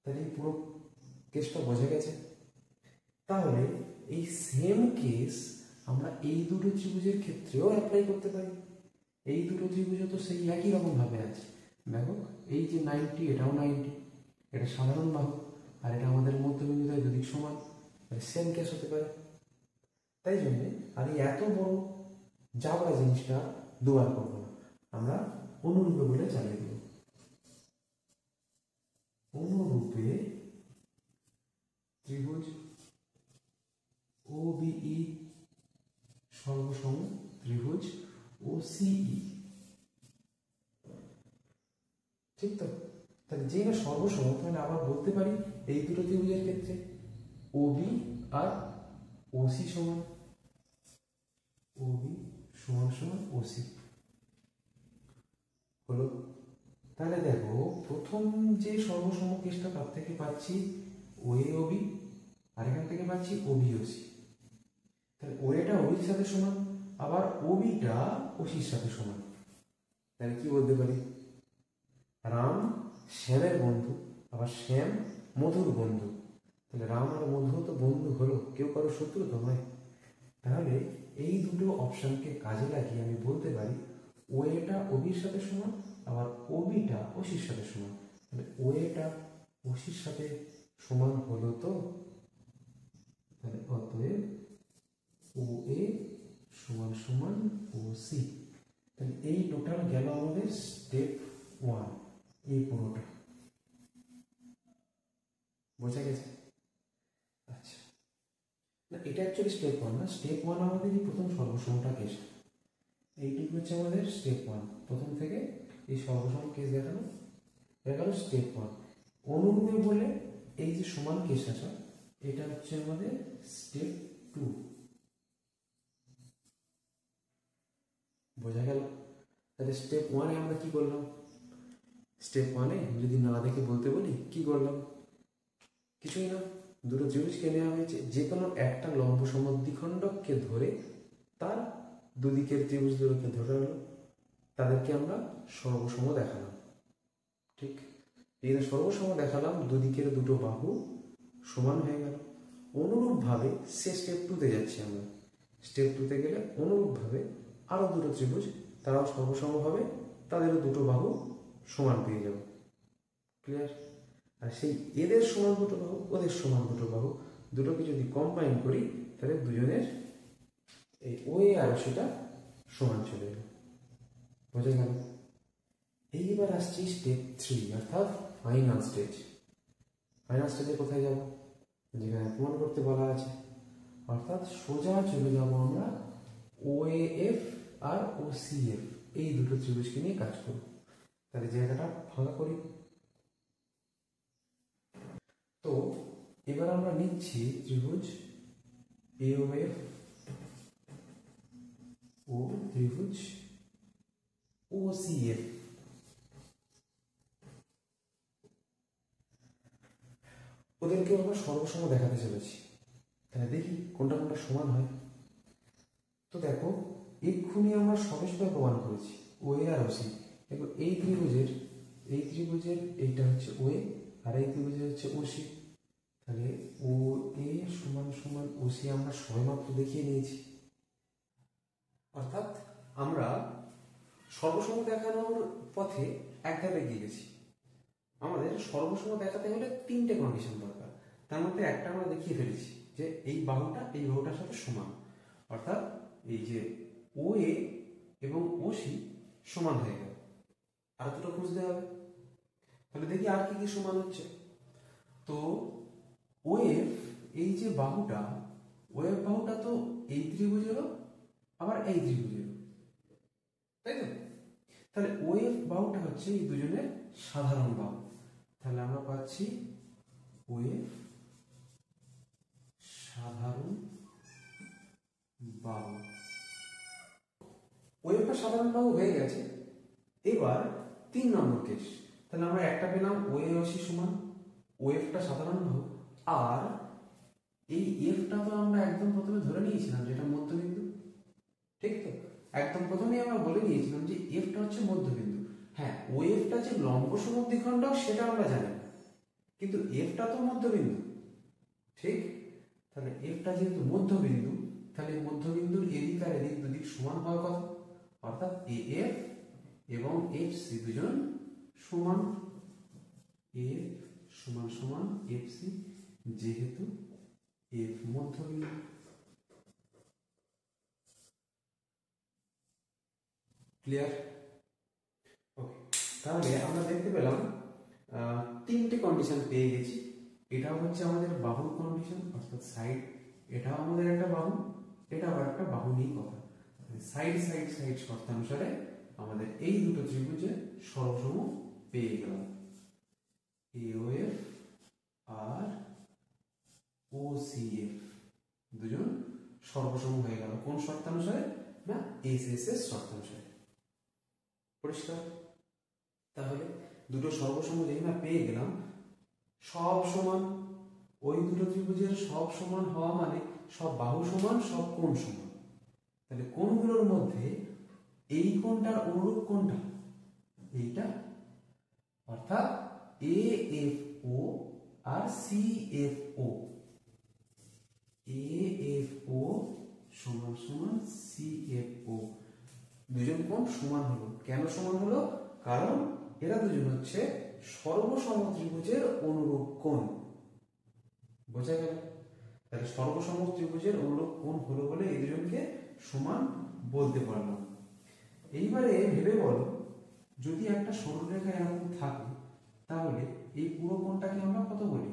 তাহলে পুরো কেসটা বোঝা গেছে। তাহলে এই সেম কেস আমরা এই দুটো ত্রিভুজের ক্ষেত্রেও অ্যাপ্লাই করতে পারি। এই দুটো ত্রিভুজ তো সেই একই রকম ভাবে আছে। দেখো এই যে 90, এটাও 90, এটা সাধারণ বাহু, আর এটা আমাদের মধ্যবিন্দু, তাই দুদিক সমান, সেম কেস হতে পারে। তাই জন্যে আর এই এত বড় জাবরা জিনিসটা দুবার করবো না, আমরা অনুরূপে বলে চালিয়ে দেব। অনুরূপে ত্রিভুজ ওবিই সর্বসম ত্রিভুজ ওসিই, ঠিক তো? তাহলে যেটা সর্বসম, তাহলে আবার বলতে পারি এই দুটো ত্রিভুজের ক্ষেত্রে ওবি আর ওসি সমান, ওবি সমান সমান ওসি হলো। তাহলে দেখো প্রথম যে সর্বসম কেসটা তার থেকে পাচ্ছি ওএ ওবি, আর এখান থেকে পাচ্ছি ওবি ওসি। তাহলে ওএটা ওবির সাথে সমান, আবার ওবিটা ওসির সাথে সমান। তাহলে কি বলতে পারি? রাম শ্যামের বন্ধু, আবার শ্যাম মধুর বন্ধু। তাহলে রাম আর মধু তো বন্ধু হলো, কেউ কারো শত্রু তো নয়। তাহলে এই দুটো অপশনকে কাজে লাগিয়ে আমি বলতে পারি ওএটা ওবির সাথে সমান, আবার ওবিটা ওসির সাথে সমান। তাহলে ওএটা ওসির সাথে সমান হলো তো, তাহলে অতএব ও এ সমান সমান ও সি। তাহলে এই টোটাল গেল আমাদের স্টেপ 1, এই পুরোটা বোঝা গেছে। আচ্ছা, না এটা অ্যাকচুয়ালি স্টেপ 1 না, স্টেপ 1 আমাদের এই প্রথম সর্বসমটা কেস, এইটুকু হচ্ছে আমাদের স্টেপ 1। প্রথম থেকে এই সর্বসম কেস দেখানো হয়ে গেল স্টেপ 1। অনুরূপে বলে এই যে সমান কেস আসা, এটা হচ্ছে আমাদের স্টেপ 2। বোঝা গেল? তাহলে স্টেপ 1-এ আমরা কি করলাম? স্টেপ 1-এ যদি না দেখে বলতে বলি কি করলাম? কিছুই না, দুটো ত্রিভুজকে নেওয়া হয়েছে, যে কোনো একটা লম্ব সমদ্বিখণ্ডককে ধরে তার দুদিকের ত্রিভুজ দুটোকে ধরে হলো, তাদেরকে আমরা সর্বসম দেখালাম। ঠিক, এই সর্বসম দেখালাম, দুদিকের দুটো বাহু সমান হয়ে গেল। অনুরূপভাবে সে স্টেপ 2-তে যাচ্ছি আমরা। স্টেপ 2-তে গেলে অনুরূপভাবে আরও দুটো ত্রিভুজ, তারাও সর্বসম হবে, তাদেরও দুটো বাহু সমান পেয়ে যাব। ক্লিয়ার? আর সেই এদের সমান দুটো বাহু, ওদের সমান দুটো বাহু, দুটোকে যদি কম্বাইন করি তাহলে দুজনের এই ওএ আর সেটা সমান চলে এলো। বোঝা গেল? এইবার আসছি স্টেপ 3, অর্থাৎ ফাইনাল স্টেজ। ফাইনাল স্টেজে কোথায় যাব? যেখানে প্রমাণ করতে বলা আছে, অর্থাৎ সোজা চলে যাব আমরা ওএএফ আর ওসিএফ এই দুটো ত্রিভুজকে নিয়ে কাজ করব। তাহলে জায়গাটা ফাঁকা করি। তো এবার আমরা নিচ্ছি ত্রিভুজ এওএফ ও ত্রিভুজ ওসিএফ। ওদেরকে আমরা সর্বসম দেখাতে চলেছি। তাহলে দেখি কোনটা কোনটা সমান হয়। তো দেখো, এক্ষুনি আমরা সবে সবে প্রমাণ করেছি ওএ আর ওসি। দেখো এই ত্রিভুজের এইটা হচ্ছে ওএ আর এই ত্রিভুজের হচ্ছে ওসি। তাহলে ও এ সমান সমান ওসি আমরা সবেমাত্র দেখিয়ে নিয়েছি। অর্থাৎ আমরা সর্বসম দেখানোর পথে এক ধাপ এগিয়ে গেছি। আমাদের সর্বসম দেখাতে হলে 3টে কন্ডিশন দরকার, তার মধ্যে একটা আমরা দেখিয়ে ফেলেছি যে এই বাহুটার সাথে সমান, অর্থাৎ এই যে ও এ এবং ওসি সমান হয়ে গেল। আর দুটো খুঁজতে হবে। তাহলে দেখি আর কি কি সমান হচ্ছে। তো ওএফ, এই যে বাহুটা, ওএফ বাহুটা তো এই ত্রিভুজেরও আবার এই ত্রিভুজেরও, তাই তো? তাহলে ওএফ বাহুটা হচ্ছে এই দুজনের সাধারণ বাহু। তাহলে আমরা পাচ্ছি ওএফ সাধারণ বাহু। ওএফটা সাধারণ বাহু হয়ে গেছে। এবার 3 নম্বর কেস। তাহলে আমরা একটা পেলাম ওএ ওসি সমান, ওএফটা সাধারণ বাহু, আর এই এফটা তো আমরা একদম প্রথমে ধরে নিয়েছিলাম যেটা মধ্যবিন্দু। ঠিক তো? একদম প্রথমেই আমরা বলে নিয়েছিলাম যে এফটা হচ্ছে মধ্যবিন্দু। হ্যাঁ, ওএফটা যে লম্ব সমদ্বিখণ্ডক সেটা আমরা জানি, কিন্তু এফটা তো মধ্যবিন্দু। ঠিক? তাহলে এফটা যেহেতু মধ্যবিন্দু, তাহলে মধ্যবিন্দুর এদিক আর এদিক দুদিক সমান হওয়ার কথা, অর্থাৎ এএফ এবং এফসি দুজন সমান। এফ সমান সমান এফসি, যেহেতু এফ মধ্যবিন্দু। ক্লিয়ার? ওকে, তাহলে আমরা দেখতে পেলাম 3টে কন্ডিশন পেয়ে গেছি। এটাও হচ্ছে আমাদের বাহুর কন্ডিশন, অর্থাৎ সাইড। এটাও আমাদের একটা বাহু, এটা আবার একটা বাহু নিয়ে কথা। সাইড সাইড সাইড শর্তানুসারে আমাদের এই দুটো ত্রিভুজের সর্বসম পেয়ে গেলাম। এওএফ আর ওসিএফ দুজন সর্বসম হয়ে গেল। কোন শর্তানুসারে? না, এসএস এর শর্তানুসারে। পরিষ্কার? তাহলে দুটো সর্বসম যেই না পেয়ে গেলাম, সব সমান, ওই দুটো ত্রিভুজের সব সমান হওয়া মানে সব বাহু সমান, সব কোণ সমান। তাহলে কোণগুলোর মধ্যে এই কোণটার অনুরূপ কোণটা এইটা, অর্থাৎ এএফও আর সিএফও। এএফও সমান সমান CFO। দুজন কোণ সমান হলো। কেন সমান হলো? কারণ এরা দুজন হচ্ছে সর্বসম ত্রিভুজের অনুরূপ কোণ। বোঝা গেল? তাহলে সর্বসম ত্রিভুজের অনুরূপ কোণ হলো বলে এই দুজনকে সমান বলতে পারলাম। এইবারে ভেবে বলো, যদি একটা সরলরেখা এরকম থাকে তাহলে এই পুরো কোণটাকে আমরা কত বলি?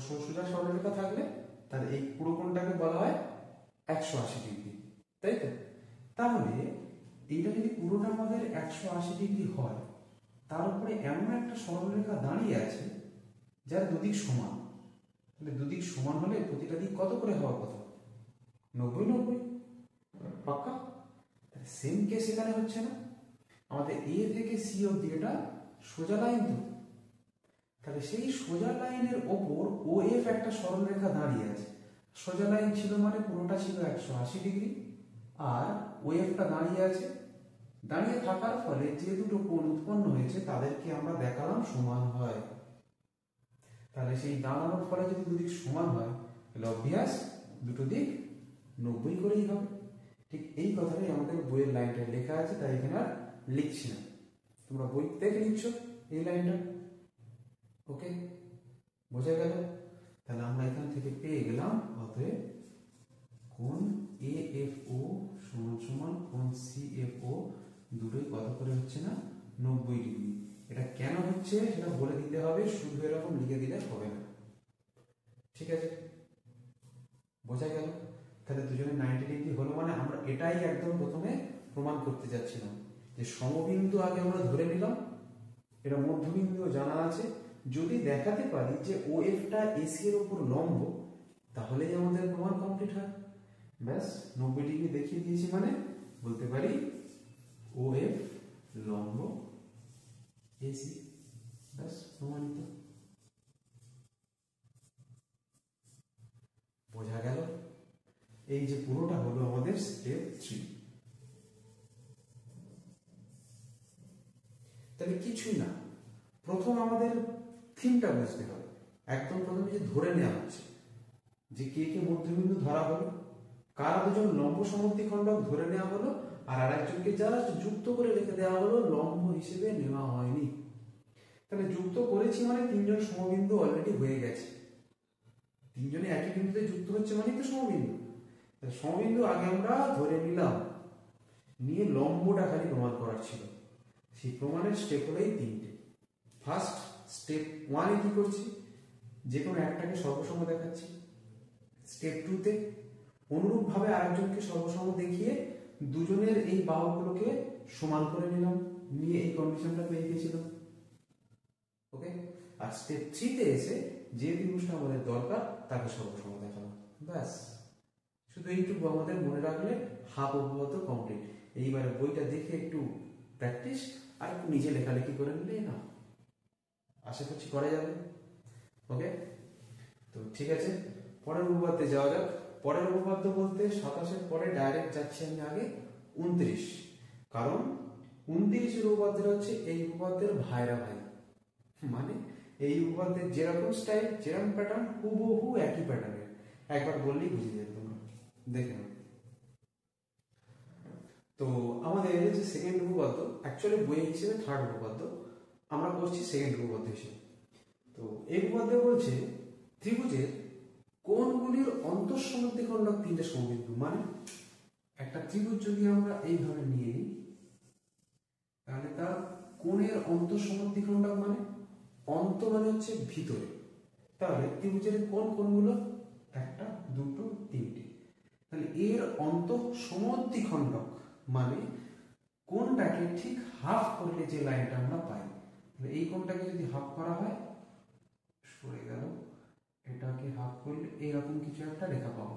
সোজা সরলরেখা থাকলে তাহলে এই পুরো কোণটাকে বলা হয় 180 ডিগ্রি, তাই তো? তাহলে এইটা যদি পুরোটা আমাদের 180 ডিগ্রি হয়, তার উপরে এমন একটা সরলরেখা দাঁড়িয়ে আছে যার দুদিক সমান। তাহলে দুদিক সমান হলে প্রতিটা দিক কত করে হওয়ার কথা? 90-90। পাক্কা? সেম কেস এখানে হচ্ছে না? আমাদের এ থেকে সি অবধি এটা সোজা লাইন তো, তাহলে সেই সোজা লাইনের ওপর OF একটা সরলরেখা দাঁড়িয়ে আছে। সোজা লাইন ছিল মানে পুরোটা ছিল 180 ডিগ্রি, আর OF টা দাঁড়িয়ে আছে। দাঁড়িয়ে থাকার ফলে যে দুটো কোণ উৎপন্ন হয়েছে তাদেরকে আমরা দেখালাম সমান হয়। তাহলে সেই দাঁড়ানোর ফলে যদি দুদিক সমান হয় তাহলে অবভিয়াস দুটো দিক 90 করেই হবে। ঠিক এই কথাটাই আমাদের বইয়ের লাইনটায় লেখা আছে, তাই এখানে আর লিখছি না, তোমরা বই দেখে নিচ্ছ এই লাইনটা। ওকে, বোঝা গেল? তাহলে আমরা এখান থেকে পেয়ে গেলাম অতএব কোণ AFO সমান সমান কোণ CFO দুটোই কত করে হচ্ছে না? 90 ডিগ্রি। এটা কেন হচ্ছে সেটা বলে দিতে হবে, শুধু এরকম লিখে দিলে হবে না। ঠিক আছে, বোঝা গেল? তাহলে দুজনে 90 ডিগ্রি হলো মানে আমরা এটাই একদম প্রথমে প্রমাণ করতে যাচ্ছিলাম যে সমবিন্দু আগে আমরা ধরে নিলাম, এটা মধ্যবিন্দুও জানা আছে। যদি দেখাতে পারি যে OF টা AC এর উপর লম্ব, তাহলেই আমাদের প্রমাণ কমপ্লিট হয়। ব্যাস 90 ডিগ্রি দেখিয়ে দিয়েছি মানে বলতে পারি OF লম্ব AC। ব্যাস প্রমাণিত। বোঝা গেল? এই যে পুরোটা হলো আমাদের স্টেপ 3। তাহলে কিছুই না, প্রথম আমাদের থিমটা বুঝতে হবে। একদম প্রথমে যে ধরে নেওয়া হচ্ছে যে কে কে মধ্যবিন্দু ধরা হলো, কারা দুজন লম্ব সমদ্বিখণ্ডক ধরে নেওয়া হলো, আর আরেকজনকে যারা যুক্ত করে রেখে দেওয়া হলো লম্ব হিসেবে নেওয়া হয়নি। তাহলে যুক্ত করেছি মানে তিনজন সমবিন্দু অলরেডি হয়ে গেছে। তিনজনে একই বিন্দুতে যুক্ত হচ্ছে মানে তো সমবিন্দু। সমবিন্দু আগে আমরা ধরে নিলাম, নিয়ে লম্বটা খালি প্রমাণ করার ছিল। সেই প্রমাণের স্টেপ হলো এই তিনটে। ফার্স্ট স্টেপ 1 এ কি করছি? যে কোনো একটাকে সর্বসম দেখাচ্ছি। স্টেপ 2 তে অনুরূপ ভাবে আরেকজনকে সর্বসম দেখিয়ে দুজনের এই বাহুগুলোকে সমান করে নিলাম, নিয়ে এই কন্ডিশনটা পেয়ে গেছিলাম। ওকে, আর স্টেপ 3 তে এসে যে ত্রিভুজটা আমাদের দরকার তাকে সর্বসম দেখালাম। ব্যাস, শুধু এইটুকু আমাদের মনে রাখলে হাফ উপপাদ্য কমপ্লিট। এইবারে বইটা দেখে একটু প্র্যাকটিস আর একটু নিজে লেখালেখি করে নিলে না, আশা করছি করা যাবে। ওকে, তো ঠিক আছে, পরের উপপাদ্যে যাওয়া যাক। পরের উপপাদ্য বলতে 27-এর পরে ডাইরেক্ট যাচ্ছি আমি আগে 29, কারণ 29-এর উপপাদ্যটা হচ্ছে এই উপপাদ্যের ভাইরা ভাই। মানে এই উপপাদ্যের যেরকম স্টাইল যেরকম প্যাটার্ন হুবহু একই প্যাটার্নের, একবার বললেই বুঝে যাবে তোমরা। দেখে নাও। তো আমাদের যে সেকেন্ড উপপাদ্য, অ্যাকচুয়ালি বই হিসেবে থার্ড উপপাদ্য, আমরা করছি সেকেন্ড উপপাদ্য হিসেবে। তো এই উপপাদ্য বলছে ত্রিভুজের কোণগুলির অন্তঃসমদ্বিখণ্ডক তিনটে সমবিন্দু। মানে একটা ত্রিভুজ যদি আমরা এইভাবে নিয়ে নিই তাহলে তার কোণের অন্তঃসমদ্বিখণ্ডক মানে অন্ত মানে হচ্ছে ভিতরে। তাহলে ত্রিভুজের কোণগুলো একটা, দুটো, তিনটে। তাহলে এর অন্তঃসমদ্বিখণ্ডক মানে কোণটাকে ঠিক হাফ করলে যে লাইনটা আমরা পাই, তাহলে এই কোণটাকে যদি হাফ করা হয়, সরে গেল, এটাকে হাফ করলে এইরকম কিছু একটা রেখা পাবো।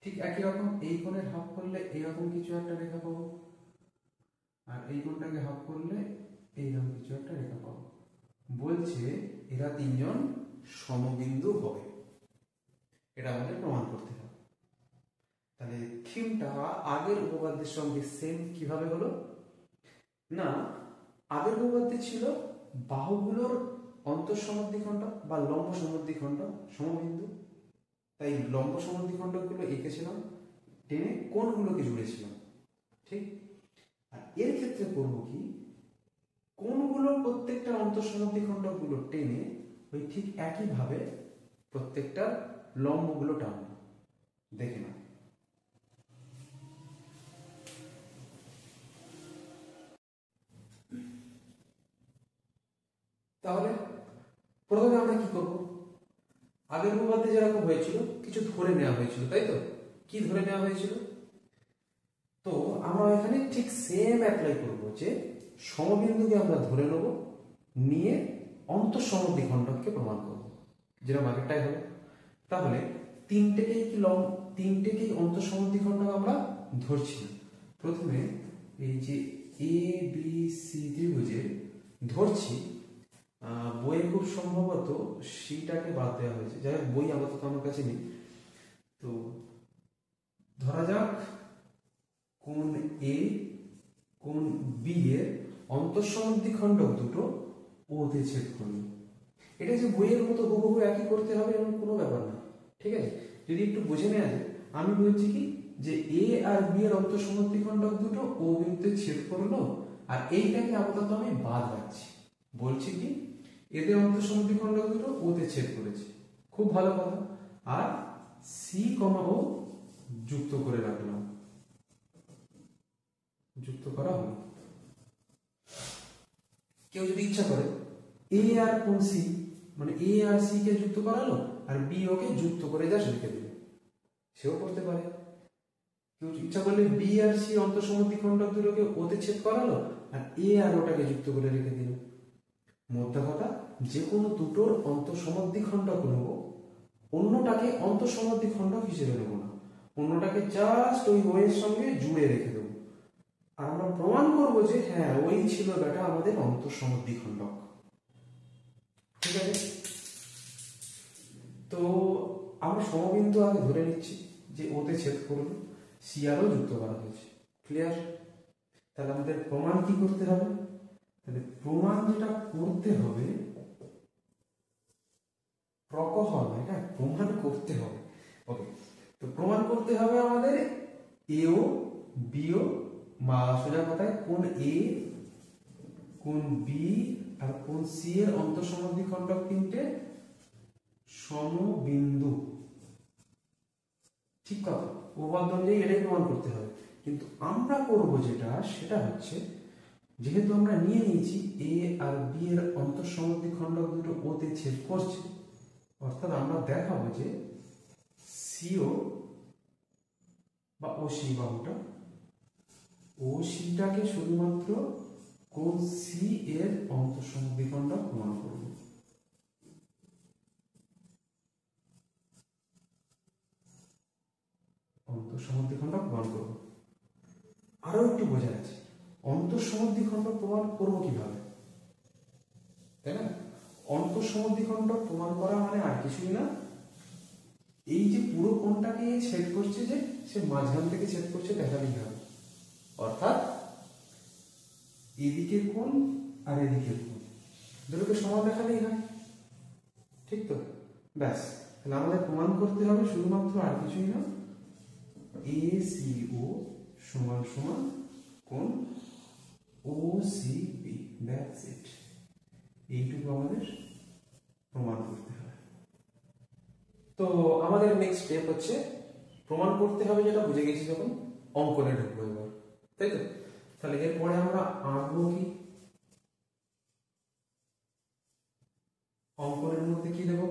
ঠিক একই রকম এই কোণের হাফ করলে এইরকম কিছু একটা রেখা পাবো, আর এই কোণটাকে হাফ করলে এইরকম কিছু একটা রেখা পাবো। বলছে এরা তিনজন সমবিন্দু হবে, এটা আমাদের প্রমাণ করতে হবে। তাহলে থিমটা আগের উপপাদ্যের সঙ্গে সেম কিভাবে হলো না, আগের উপপাদ্যে ছিল বাহুগুলোর অন্তঃসমদ্বিখণ্ডক বা লম্ব সমদ্বিখণ্ডক সমবিন্দু, তাই লম্ব সমদ্বিখণ্ডকগুলো এঁকেছিলাম, টেনে কোণগুলোকে জুড়েছিলাম, ঠিক। আর এর ক্ষেত্রে করব কি, কোণগুলো প্রত্যেকটা অন্তঃসমদ্বিখণ্ডকগুলো টেনে ওই ঠিক একইভাবে প্রত্যেকটা লম্বগুলো টানবো। দেখে না, তাহলে প্রথমে আমরা কি করব, আগের উপপাদ্যে যেরকম হয়েছিল কিছু ধরে নেওয়া হয়েছিল, তাই তো? কি ধরে নেওয়া হয়েছিল? তো আমরা এখানে ঠিক সেম অ্যাপ্লাই করব, যে সমবিন্দুকে আমরা ধরে নেব, নিয়ে অন্তঃসমদ্বিখণ্ডককে প্রমাণ করব, যেরকম আগেরটাই হলো। তাহলে তিনটেকেই অন্তঃসমদ্বিখণ্ডক আমরা ধরছি। প্রথমে এই যে এ বি সি ত্রিভুজের ধরছি, বইয়ে খুব সম্ভবত সিটাকে বাদ দেওয়া হয়েছে, যাই হোক বই আপাতত আমার কাছে নেই। তো ধরা যাক কোণ এ কোণ বি এর অন্তঃসমদ্বিখণ্ডক দুটো ওতে ছেদ করবে। এটা যে বইয়ের মতো হুবহু একই করতে হবে এমন কোনো ব্যাপার না, ঠিক আছে? যদি একটু বুঝে নেওয়া যায়, আমি বলছি কি, যে এ আর বি এর অন্তঃসমদ্বিখণ্ডক দুটো ও বিন্দুতে ছেদ করলো, আর এইটাকে আপাতত আমি বাদ রাখছি। বলছি কি, এদের অন্তঃসমদ্বিখণ্ডক দুটো ওতে ছেদ করেছে, খুব ভালো কথা। আর সি কমা ও যুক্ত করে রাখলাম, যুক্ত করা হলো। কেউ যদি ইচ্ছা করে এ আর কোণ সি, মানে এ আর সি কে যুক্ত করালো আর বি ওকে যুক্ত করে যা লিখে দিল, সেও করতে পারে। কেউ ইচ্ছা করলে বি আর সি অন্তঃসমদ্বিখণ্ডক দুটোকে ওতে ছেদ করালো আর এ আর ওটাকে যুক্ত করে রেখে দিল। মোদ্দা কথা, যে কোনো দুটোর অন্তঃসমদ্বিখণ্ডক নেব, অন্যটাকে অন্তঃসমদ্বিখণ্ডক হিসেবে নেব না, অন্যটাকে জাস্ট ওই ও এর সঙ্গে জুড়ে রেখে দেবো। আর আমরা প্রমাণ করবো যে হ্যাঁ ওই ছিল বেটা আমাদের অন্তঃসমদ্বিখণ্ডক, ঠিক আছে? তো আমরা সমবিন্দু আগে ধরে নিচ্ছি যে ওতে ছেদ করলো, সি আরও যুক্ত করা হয়েছে, ক্লিয়ার? তাহলে আমাদের প্রমাণ কি করতে হবে? তাহলে প্রমাণ যেটা করতে হবে, প্রকহন, এটা প্রমাণ করতে হবে। ওকে, তো প্রমাণ করতে হবে আমাদের এও বিও, বা সোজা কথায় কোণ এ কোণ বি আর কোণ সি এর অন্তঃসমদ্বিখণ্ডক তিনটে সমবিন্দু, ঠিক কথা? উপপাদ্য অনুযায়ী এটাই প্রমাণ করতে হবে। কিন্তু আমরা করব যেটা, সেটা হচ্ছে, যেহেতু আমরা নিয়ে নিয়েছি এ আর বি এর অন্তঃসমদ্বিখণ্ডক দুটো ওতে ছেদ করছে, অর্থাৎ আমরা দেখাবো যে সিও বা ওসি বাহুটা, ওসিটাকে শুধুমাত্র কোণ সি এর অন্তঃসমদ্বিখণ্ডক প্রমাণ করব। অন্তঃসমদ্বিখণ্ডক প্রমাণ করব। আরো একটু বোঝা আছে, অন্তঃসমদ্বিখণ্ডক প্রমাণ করব কিভাবে, তাই না? অন্তঃসমদ্বিখণ্ডক প্রমাণ করা মানে আর কিছুই না, এই যে পুরো কোণটাকে ছেদ করছে, যে সে মাঝখান থেকে ছেদ করছে দেখালেই হবে। অর্থাৎ এদিকের কোণ আর এদিকের কোণ দুটোকে সমান দেখালেই হয়, ঠিক তো? ব্যাস, তাহলে আমাদের প্রমাণ করতে হবে শুধুমাত্র, আর কিছুই না, এ সি ও সমান সমান কোণ ও সি বি, দ্যাটস ইট। এইটুকু আমাদের প্রমাণ করতে হবে। তো আমাদের নেক্সট স্টেপ হচ্ছে প্রমাণ করতে হবে, যেটা বুঝে গেছি যখন, অঙ্কনে ঢুকবো এবার, তাই তো? তাহলে এরপরে আমরা আঁকবো কি, অঙ্কনের মধ্যে কি দেবো?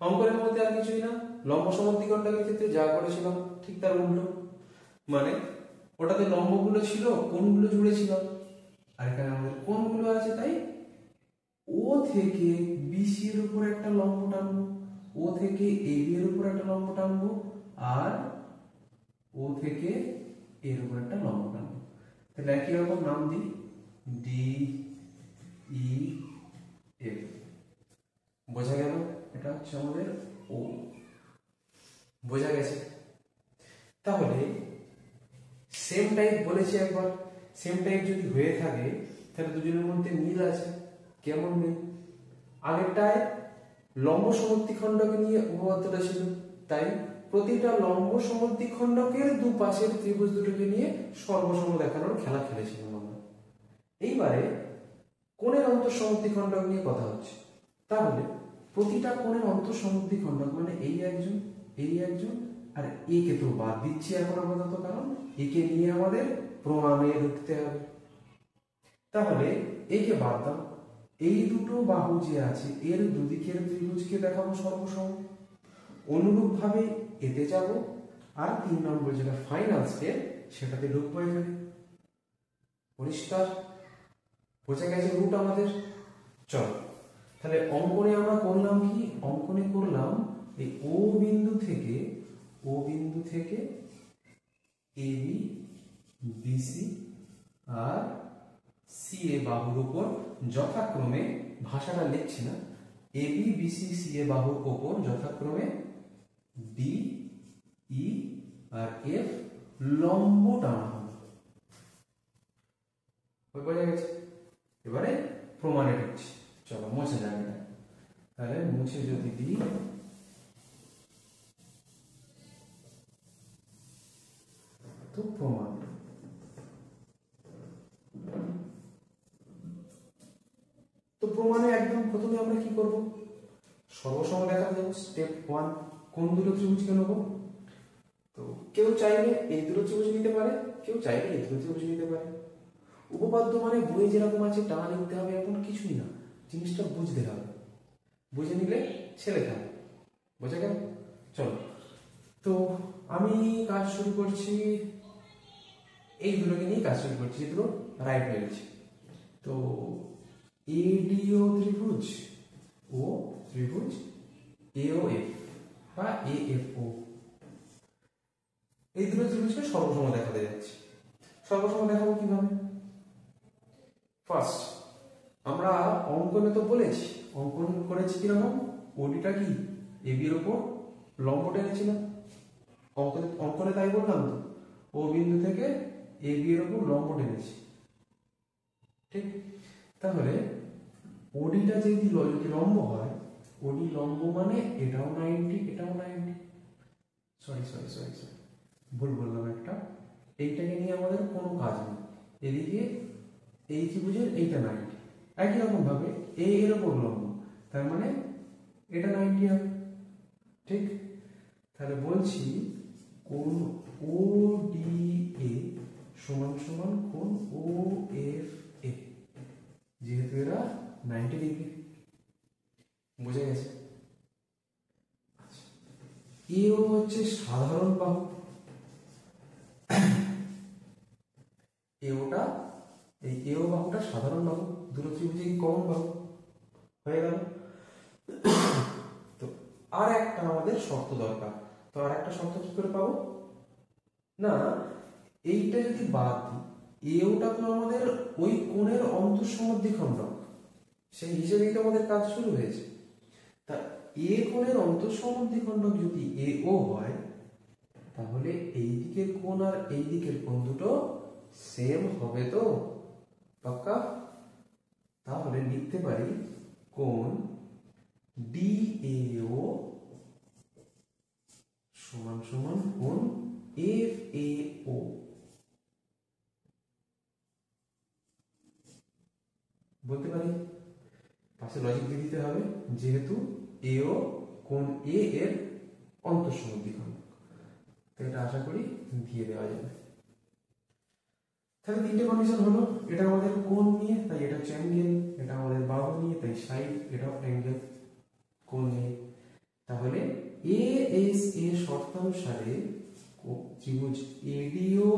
অঙ্কনের মধ্যে আর কিছুই না, লম্ব সমদ্বিখণ্ডকের ক্ষেত্রে যা করেছিলাম ঠিক তার উল্টো, মানে ওটাতে লম্বগুলো ছিল, কোণগুলো জুড়েছিলাম, আর এখানে আমাদের কোণগুলো আছে, তাই ও থেকে বিসি এর উপর একটা লম্ব টানবো, ও থেকে এবি এর উপর একটা লম্ব টানবো, আর ও থেকে এর উপর একটা লম্ব টানবো। তাহলে একই রকম নাম দিই, ডি ই এফ। বোঝা গেল? এটা হচ্ছে আমাদের ও, বোঝা গেছে? তাহলে সেম টাইপ বলেছি একবার, সেম টাইপ যদি হয়ে থাকে তাহলে দুজনের মধ্যে মিল আছে। কেমন মিল? আগেরটায় লম্ব সমদ্বিখণ্ডকে নিয়ে উপপাদ্যটা ছিল, তাই প্রতিটা লম্ব সমদ্বিখণ্ডকের দুপাশের ত্রিভুজ দুটোকে নিয়ে সর্বসম দেখানোর খেলা খেলেছিলাম আমরা। এইবারে কোণের অন্তঃসমদ্বিখণ্ডক নিয়ে কথা হচ্ছে। তাহলে প্রতিটা কোণের অন্তঃসমদ্বিখণ্ডক মানে এই একজন আর একে তো বাদ দিচ্ছি এখন আপাতত, কারণ একে নিয়ে আমাদের প্রমাণে ঢুকতে হবে। তাহলে একে বাদ দাও, এই দুটো বাহু যে আছে এর দুদিকের ত্রিভুজকে দেখাবো সর্বসম। অনুরূপ ভাবে এতে যাব আর 3 নম্বর যেটা ফাইনাল স্টেপ সেটাতে ঢুকবো এখানে। পরিষ্কার? বোঝা গেছে রুট আমাদের? চল তাহলে অঙ্কনে আমরা করলাম কি? অঙ্কনে করলাম এই ও বিন্দু থেকে এবি বিসি আর সি এ বাহুর উপর যথাক্রমে, ভাষাটা লিখছি না, এবি বিসি সি এ বাহুর উপর যথাক্রমে ডি ই আর এফ লম্ব টানা হবে। বোঝা গেছে? এবারে প্রমাণে ঢুকছি। চলো মুছে যাবে না, তাহলে মুছে যদি দিই তো প্রমাণ। তো প্রমাণে একদম প্রথমে আমরা কি করব? সর্বসম দেখা দেব। স্টেপ 1, কোন দুটো ত্রিভুজকে নেব? তো কেউ চাইলে এই দুটো ত্রিভুজ নিতে পারে, কেউ চাইলে এই দুটো ত্রিভুজ নিতে পারে। উপপাদ্য মানে বই যেরকম আছে তা লিখতে হবে এমন কিছুই না, জিনিসটা বুঝতে হবে। বুঝে নিলে ছেলে থাকে। বোঝা গেল? চলো, তো আমি কাজ শুরু করছি, এই দুটোকে নিয়ে কাজ শুরু করছি, যেগুলো রাইট হয়ে গেছে। তো এডিও ত্রিভুজ ও ত্রিভুজ এওএফ বা এএফও, এই দুটো ত্রিভুজকে সর্বসম দেখাতে যাচ্ছে। সর্বসম দেখাবো কিভাবে? ফার্স্ট আমরা অঙ্কনে তো বলেছি, অঙ্কন করেছি কিরকম? ওডিটা কি এবি এর উপর লম্ব টেনেছিলাম, অঙ্কনে তাই বললাম তো, ও বিন্দু থেকে এবি এর উপর লম্ব টেনেছি, ঠিক? তাহলে ওডিটা যদি লম্ব হয়, ওডি লম্ব মানে এটাও 90 এটাও 90, সরি ভুল বললাম একটা, এইটাকে নিয়ে আমাদের কোনো কাজ নেই। এদিকে এই ত্রিভুজের এইটা 90, একই রকম ভাবে এ এর উপর লম্ব, তার মানে এটা 90 হবে, ঠিক? তাহলে বলছি কোণ ODA সমান সমান কোণ OFA, যেহেতু এরা 90 ডিগ্রি। বুঝে গেছে? এও হচ্ছে সাধারণ বাহু, এওটা এই এও বাহুটা সাধারণ বাহু, দুটো ত্রিভুজে কমন বাহু হয়ে গেল। তো আর একটা আমাদের শর্ত দরকার। তো আর একটা শর্ত কি করে পাবো? না, এইটা যদি বাদ দিই, এওটা তো আমাদের ওই কোণের অন্তঃসমদ্বিখণ্ডক, সেই হিসেবেই তো আমাদের কাজ শুরু হয়েছে। তা এ কোণের অন্তঃসমদ্বিখণ্ডক যদি এও হয়, তাহলে এই দিকের কোণ আর এই দিকের কোণ দুটো সেম হবে তো? পাক্কা? তাহলে লিখতে পারি কোণ DAO সমান সমান কোণ FAO। বলতে পারি, পাশে লজিক দিয়ে দিতে হবে, যেহেতু AO কোণ A এর অন্তঃসমদ্বিখণ্ডক, তো এটা আশা করি দিয়ে দেওয়া যাবে। তাহলে তিনটে কন্ডিশন হলো, এটা আমাদের কোণ নিয়ে তাই এটা হচ্ছে অ্যাঙ্গেল, এটা আমাদের বাহু নিয়ে তাই সাইড, এটাও অ্যাঙ্গেল কোণ নিয়ে। তাহলে ASA শর্তানুসারে ত্রিভুজ ADO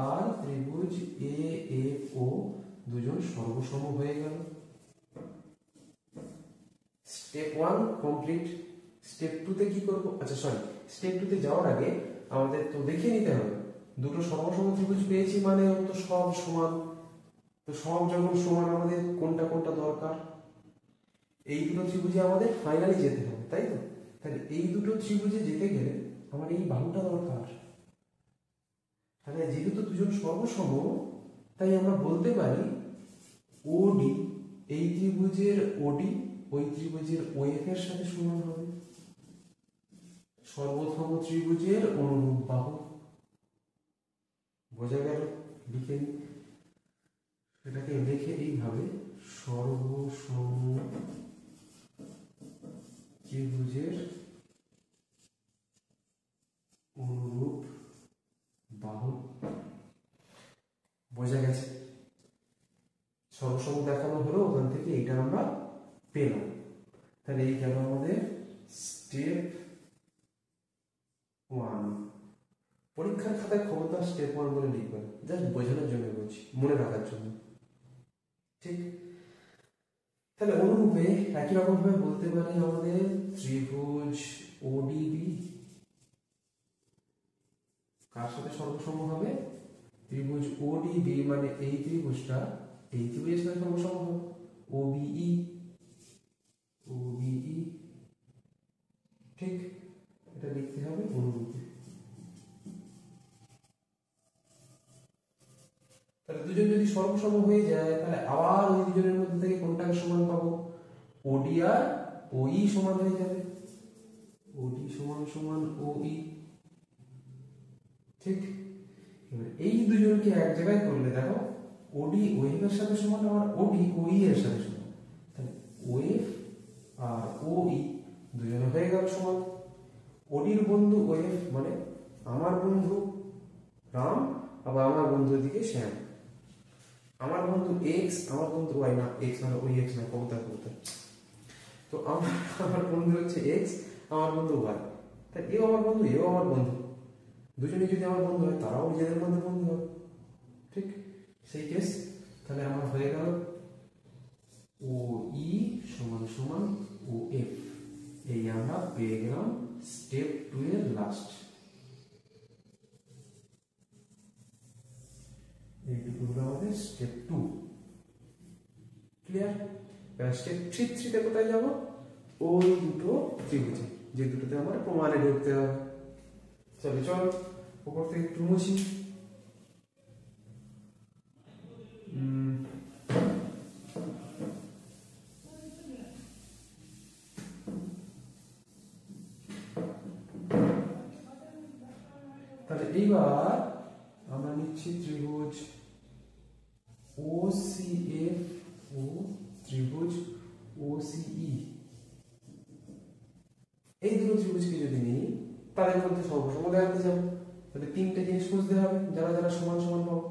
আর ত্রিভুজ AFO দুজন সর্বসম হয়ে গেল। Step 1 complete. স্টেপ 2 তে কি করব? আচ্ছা সরি, স্টেপ 2 তে যাওয়ার আগে আমাদের তো দেখিয়ে নিতে হবে, দুটো সর্বসম ত্রিভুজ পেয়েছি মানে তো সব সমান। তো সব যখন সমান, আমাদের কোনটা কোনটা দরকার? এই দুটো ত্রিভুজে আমাদের ফাইনালি যেতে হবে, তাই তো? তাহলে এই দুটো ত্রিভুজে যেতে গেলে আমার এই বাহুটা দরকার। তাহলে যেহেতু দুজন সর্বসম, তাই আমরা বলতে পারি ওডি, এই ত্রিভুজের ওডি ওই ত্রিভুজের ওএফ এর সাথে সমান হবে। সর্বসম ত্রিভুজের অনুরূপ বাহু। বোঝা গেল? লিখে নিই, এটাকে লিখে এইভাবে, সর্বসম ত্রিভুজের অনুরূপ বাহু। বোঝা গেছে? সর্বসম দেখানো হলো, ওখান থেকে এটা আমরা পেলাম। তাহলে এই গেল আমাদের স্টেপ 1। পরীক্ষার খাতায় খবরদার স্টেপ 1 বলে লিখবেন, জাস্ট বোঝানোর জন্য বলছি, মনে রাখার জন্য। ঠিক? তাহলে অনুরূপে একই রকম ভাবে বলতে পারি আমাদের ত্রিভুজ ওডিবি কার সাথে সর্বসম হবে? ত্রিভুজ ওডিবি মানে এই ত্রিভুজটা এই ত্রিভুজের সাথে সর্বসম হবে। ওবিই, ওবিই, ঠিক? এটা লিখতে হবে অনুরূপে। তাহলে দুজন যদি সর্বসম হয়ে যায়, তাহলে আবার ওই দুজনের মধ্যে থেকে কোনটাকে সমান পাবো? ওডি আর ওই সমান হয়ে যাবে। ওডি সমান সমান ওই, ঠিক? এবার এই দুজনকে এক জায়গায় করলে দেখো, ওডি ওয়েভের সাথে সমান, আর ওডি ওই এর সাথে সমান। তাহলে ওয়েভ আর ওই দুজনে হয়ে গেল সমান। ওডির বন্ধু ওয়েভ মানে আমার বন্ধু রাম, আবার আমার বন্ধু দিকে শ্যাম। আমার বন্ধু এক্স, আমার বন্ধু ওয়াই, না এক্স মানে ওই এক্স না, কবুতর কবুতর। তো আমার বন্ধু হচ্ছে এক্স, আমার বন্ধু ওয়াই। তাই এও আমার বন্ধু, এও আমার বন্ধু। দুজনে যদি আমার বন্ধু হয়, তারাও নিজেদের মধ্যে বন্ধু হবে। ঠিক সেই কেস। তাহলে আমার হয়ে গেল ও ই সমান সমান ও এফ। এই আমরা পেয়ে গেলাম স্টেপ 2 এর লাস্ট। এইটুকু হলো আমাদের স্টেপ 2। ক্লিয়ার? এবার স্টেপ 3 তে কোথায় যাব? ওই দুটো ত্রিভুজে, যে দুটোতে আমার প্রমাণে ঢুকতে হবে। চল উপর থেকে একটু মুছি। তাহলে এইবার আমরা নিচ্ছি ত্রিভুজ OCF ও ত্রিভুজ OCE। এই দুটো ত্রিভুজকে যদি নিই, তাদের মধ্যে সর্বসম দেখাতে যাবো। তাহলে তিনটে জিনিস খুঁজতে হবে, যারা যারা সমান সমান পাবো।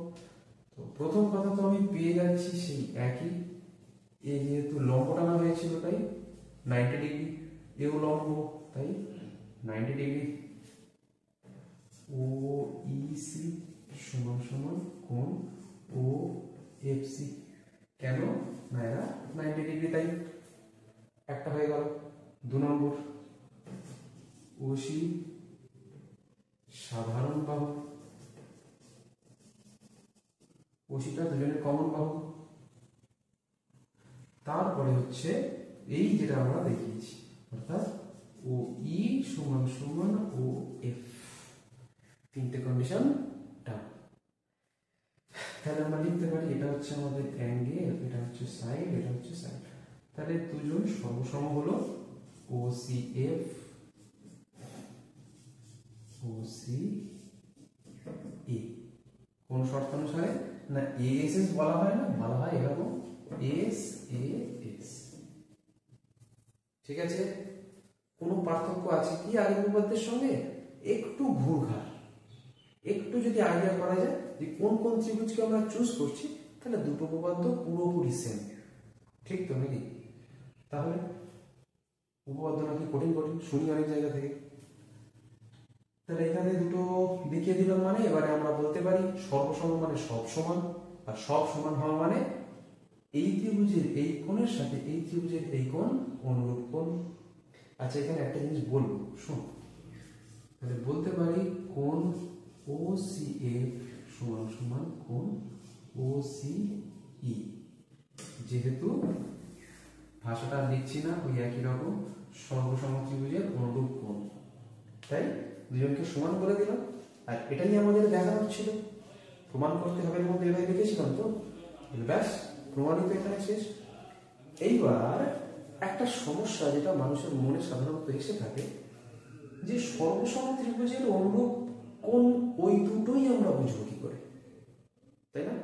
তো প্রথম কথা তো আমি পেয়ে যাচ্ছি সেই একই, এই যেহেতু লম্ব টানা হয়েছিল তাই 90 ডিগ্রি, এও লম্ব তাই 90 ডিগ্রি। OEC সমান সমান কোণ OFC। কেন? না এরা 90 ডিগ্রি, তাই একটা হয়ে গেল। 2 নম্বর, OC সাধারণ বাহু, OCটা দুজনের কমন বাহু। তারপরে হচ্ছে এই যেটা আমরা দেখিয়েছি, অর্থাৎ OE সমান সমান OF। তিনটে কন্ডিশন ডান। তাহলে আমরা লিখতে পারি এটা হচ্ছে আমাদের অ্যাঙ্গেল, এটা হচ্ছে সাইড, এটা হচ্ছে সাইড। তাহলে দুজন সর্বসম হলো OCF OCE। কোন শর্ত অনুসারে? না ASS বলা হয় না, বলা হয় এরকম SAS। ঠিক আছে? কোনো পার্থক্য আছে কি আগের উপপাদ্যের সঙ্গে? একটু ঘুরঘার, একটু যদি আইডিয়া করা যায় যে কোন কোন ত্রিভুজকে আমরা চুজ করছি, তাহলে দুটো উপপাদ্য পুরোপুরি সেম। ঠিক তো নাকি? তাহলে উপপাদ্য নাকি কঠিন কঠিন শুনি অনেক জায়গা থেকে। তাহলে এখানে দুটো দেখিয়ে দিলাম, মানে এবারে আমরা বলতে পারি সর্বসম মানে সব সমান, আর সব সমান হওয়া মানে এই ত্রিভুজের এই কোণের সাথে এই ত্রিভুজের এই কোণ অনুরূপ কোণ। আচ্ছা এখানে একটা জিনিস বলবো, শোন। তাহলে বলতে পারি কোণ OCF সমান সমান কোণ OCE। যেহেতু ভাষাটা লিখছি না, ওই একই রকম সর্বসম ত্রিভুজের অনুরূপ কোণ, তাই দুজনকে সমান করে দিলাম। আর এটাই আমাদের দেখানো ছিল, প্রমাণ করতে হবে এর মধ্যে, এটাই লিখেছিলাম তো। ব্যাস, প্রমাণিত এখানে শেষ। এইবার একটা সমস্যা যেটা মানুষের মনে সাধারণত এসে থাকে, যে সর্বসম ত্রিভুজের অনুরূপ কোণ ওই দুটোই আমরা বুঝবো কি করে, তাই না?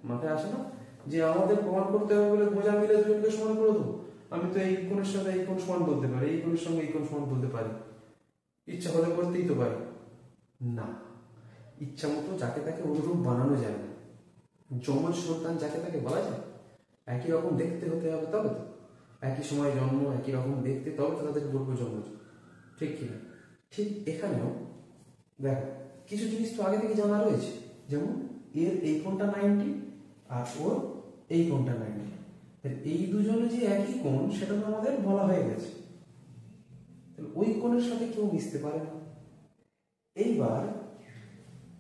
মাথায় আসে না যে আমাদের প্রমাণ করতে হবে বলে বোঝা মিলে দুজনকে সমান করে দেবো? আমি তো এই কোণের সাথে এই কোণ সমান বলতে পারি, এই কোণের সঙ্গে এই কোণ সমান বলতে পারি, ইচ্ছা হলে করতেই তো পারি না। ইচ্ছা মতো যাকে তাকে অনুরূপ বানানো যায় না। যমজ সন্তান যাকে তাকে বলা যায়? একই রকম দেখতে হতে হবে তবে তো, একই সময় জন্ম, একই রকম দেখতে, তবে তো তাদেরকে বলবো যমজ, ঠিক কিনা? ঠিক এখানেও দেখো কিছু জিনিস তো আগে থেকে জানা রয়েছে, যেমন এর এই কোণটা 90 আর ওর এই কোণটা 90, এই দুজনে যে একই কোণ সেটা তো আমাদের বলা হয়ে গেছে, ওই কোণের সাথে কেউ মিশতে পারে না। এইবার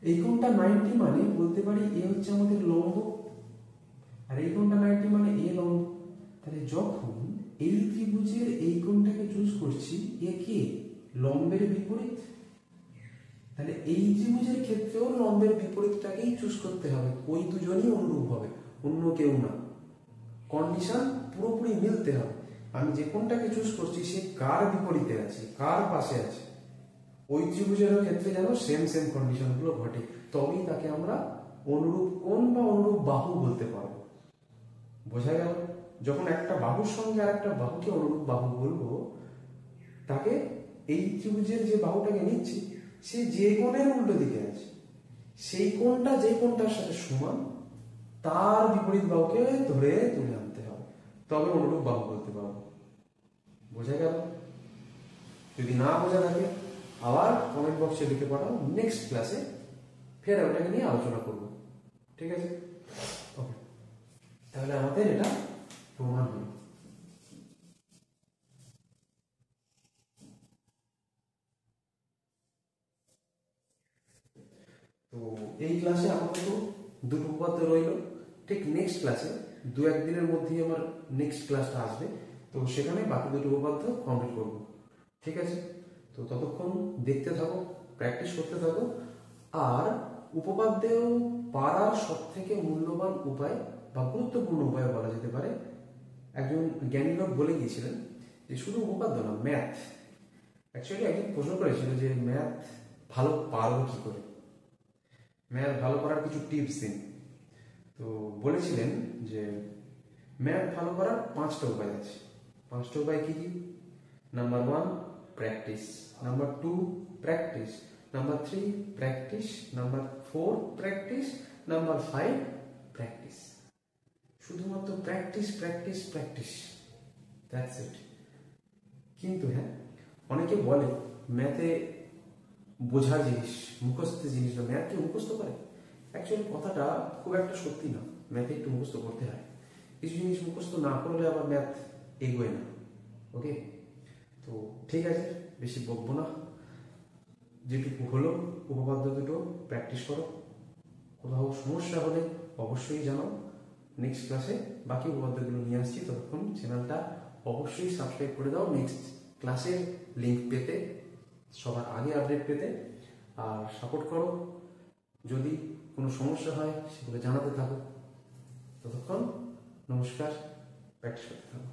এই কোণটা 90 মানে বলতে পারি এ হচ্ছে আমাদের লম্ব, আর এই কোণটা 90 মানে এ লম্ব। তাহলে যখন এই ত্রিভুজের এই কোণটাকে চুজ করছি, এ কে লম্বের বিপরীত, তাহলে এই ত্রিভুজের ক্ষেত্রেও লম্বের বিপরীতটাকেই চুজ করতে হবে, ওই দুজনই অনুরূপ হবে, অন্য কেউ না। কন্ডিশন পুরোপুরি মিলতে হবে। আমি যে কোণটাকে চুজ করছি সে কার বিপরীতে আছে, কার পাশে আছে, ওই ত্রিভুজের ক্ষেত্রে যেন সেম সেম কন্ডিশনগুলো ঘটে, তবেই তাকে আমরা অনুরূপ কোণ বা অনুরূপ বাহু বলতে পারবো। বোঝা গেল? যখন একটা বাহুর সঙ্গে আর একটা বাহুকে অনুরূপ বাহু বলবো, তাকে এই ত্রিভুজের যে বাহুটাকে নিচ্ছি সে যে কোণের উল্টো দিকে আছে, সেই কোণটা যে কোণটার সাথে সমান তার বিপরীত বাহুকে ধরে তুলে আনতে হবে, তবে অনুরূপ বাহু বলতে পারবো। বোঝা গেল? যদি না বোঝা থাকে আবার কমেন্ট বক্সে লিখে পাঠাও, নেক্সট ক্লাসে ফের ওটাকে নিয়ে আলোচনা করব, ঠিক আছে? ওকে, তাহলে আমাদের এটা প্রমাণ হলো। তো এই ক্লাসে আপাতত দুটো উপপাদ্য রইল। ঠিক নেক্সট ক্লাসে দু একদিনের মধ্যেই আমার নেক্সট ক্লাসটা আসবে, তো সেখানে বাকি দুটো উপপাদ্য কমপ্লিট করব, ঠিক আছে? তো ততক্ষণ দেখতে থাকো, প্র্যাকটিস করতে থাকো। আর উপপাদ্যেও পারার সব থেকে মূল্যবান উপায় বা গুরুত্বপূর্ণ উপায় বলা যেতে পারে, একজন জ্ঞানী লোক বলে গিয়েছিলেন যে শুধু উপপাদ্য না, ম্যাথ। অ্যাকচুয়ালি একজন প্রশ্ন করেছিল যে ম্যাথ ভালো পারবো কি করে, ম্যাথ ভালো করার কিছু টিপস দিন। তো বলেছিলেন যে ম্যাথ ভালো করার 5টা উপায় আছে। 5টা উপায় কি কি? Number 1 practice, number 2 practice, number 3 practice, number 4 practice, number 5 practice. শুধুমাত্র practice practice practice, that's it. কিন্তু হ্যাঁ, অনেকে বলে ম্যাথে বোঝার জিনিস, মুখস্থ জিনিস না, ম্যাথ কি মুখস্থ করে? অ্যাকচুয়ালি কথাটা খুব একটা সত্যি না, ম্যাথে একটু মুখস্থ করতে হয়। কিছু জিনিস মুখস্থ না করলে আবার ম্যাথ এগোয় না। ওকে, তো ঠিক আছে, বেশি বকবো না। যেটুকু হলো উপপাদ্য দুটো প্র্যাকটিস করো, কোথাও সমস্যা হলে অবশ্যই জানাও। নেক্সট ক্লাসে বাকি উপপাদ্যগুলো নিয়ে আসছি, ততক্ষণ চ্যানেলটা অবশ্যই সাবস্ক্রাইব করে দাও নেক্সট ক্লাসের লিঙ্ক পেতে, সবার আগে আপডেট পেতে। আর সাপোর্ট করো, যদি কোনো সমস্যা হয় সেগুলো জানাতে থাকো। ততক্ষণ নমস্কার, প্র্যাকটিস করতে থাকো।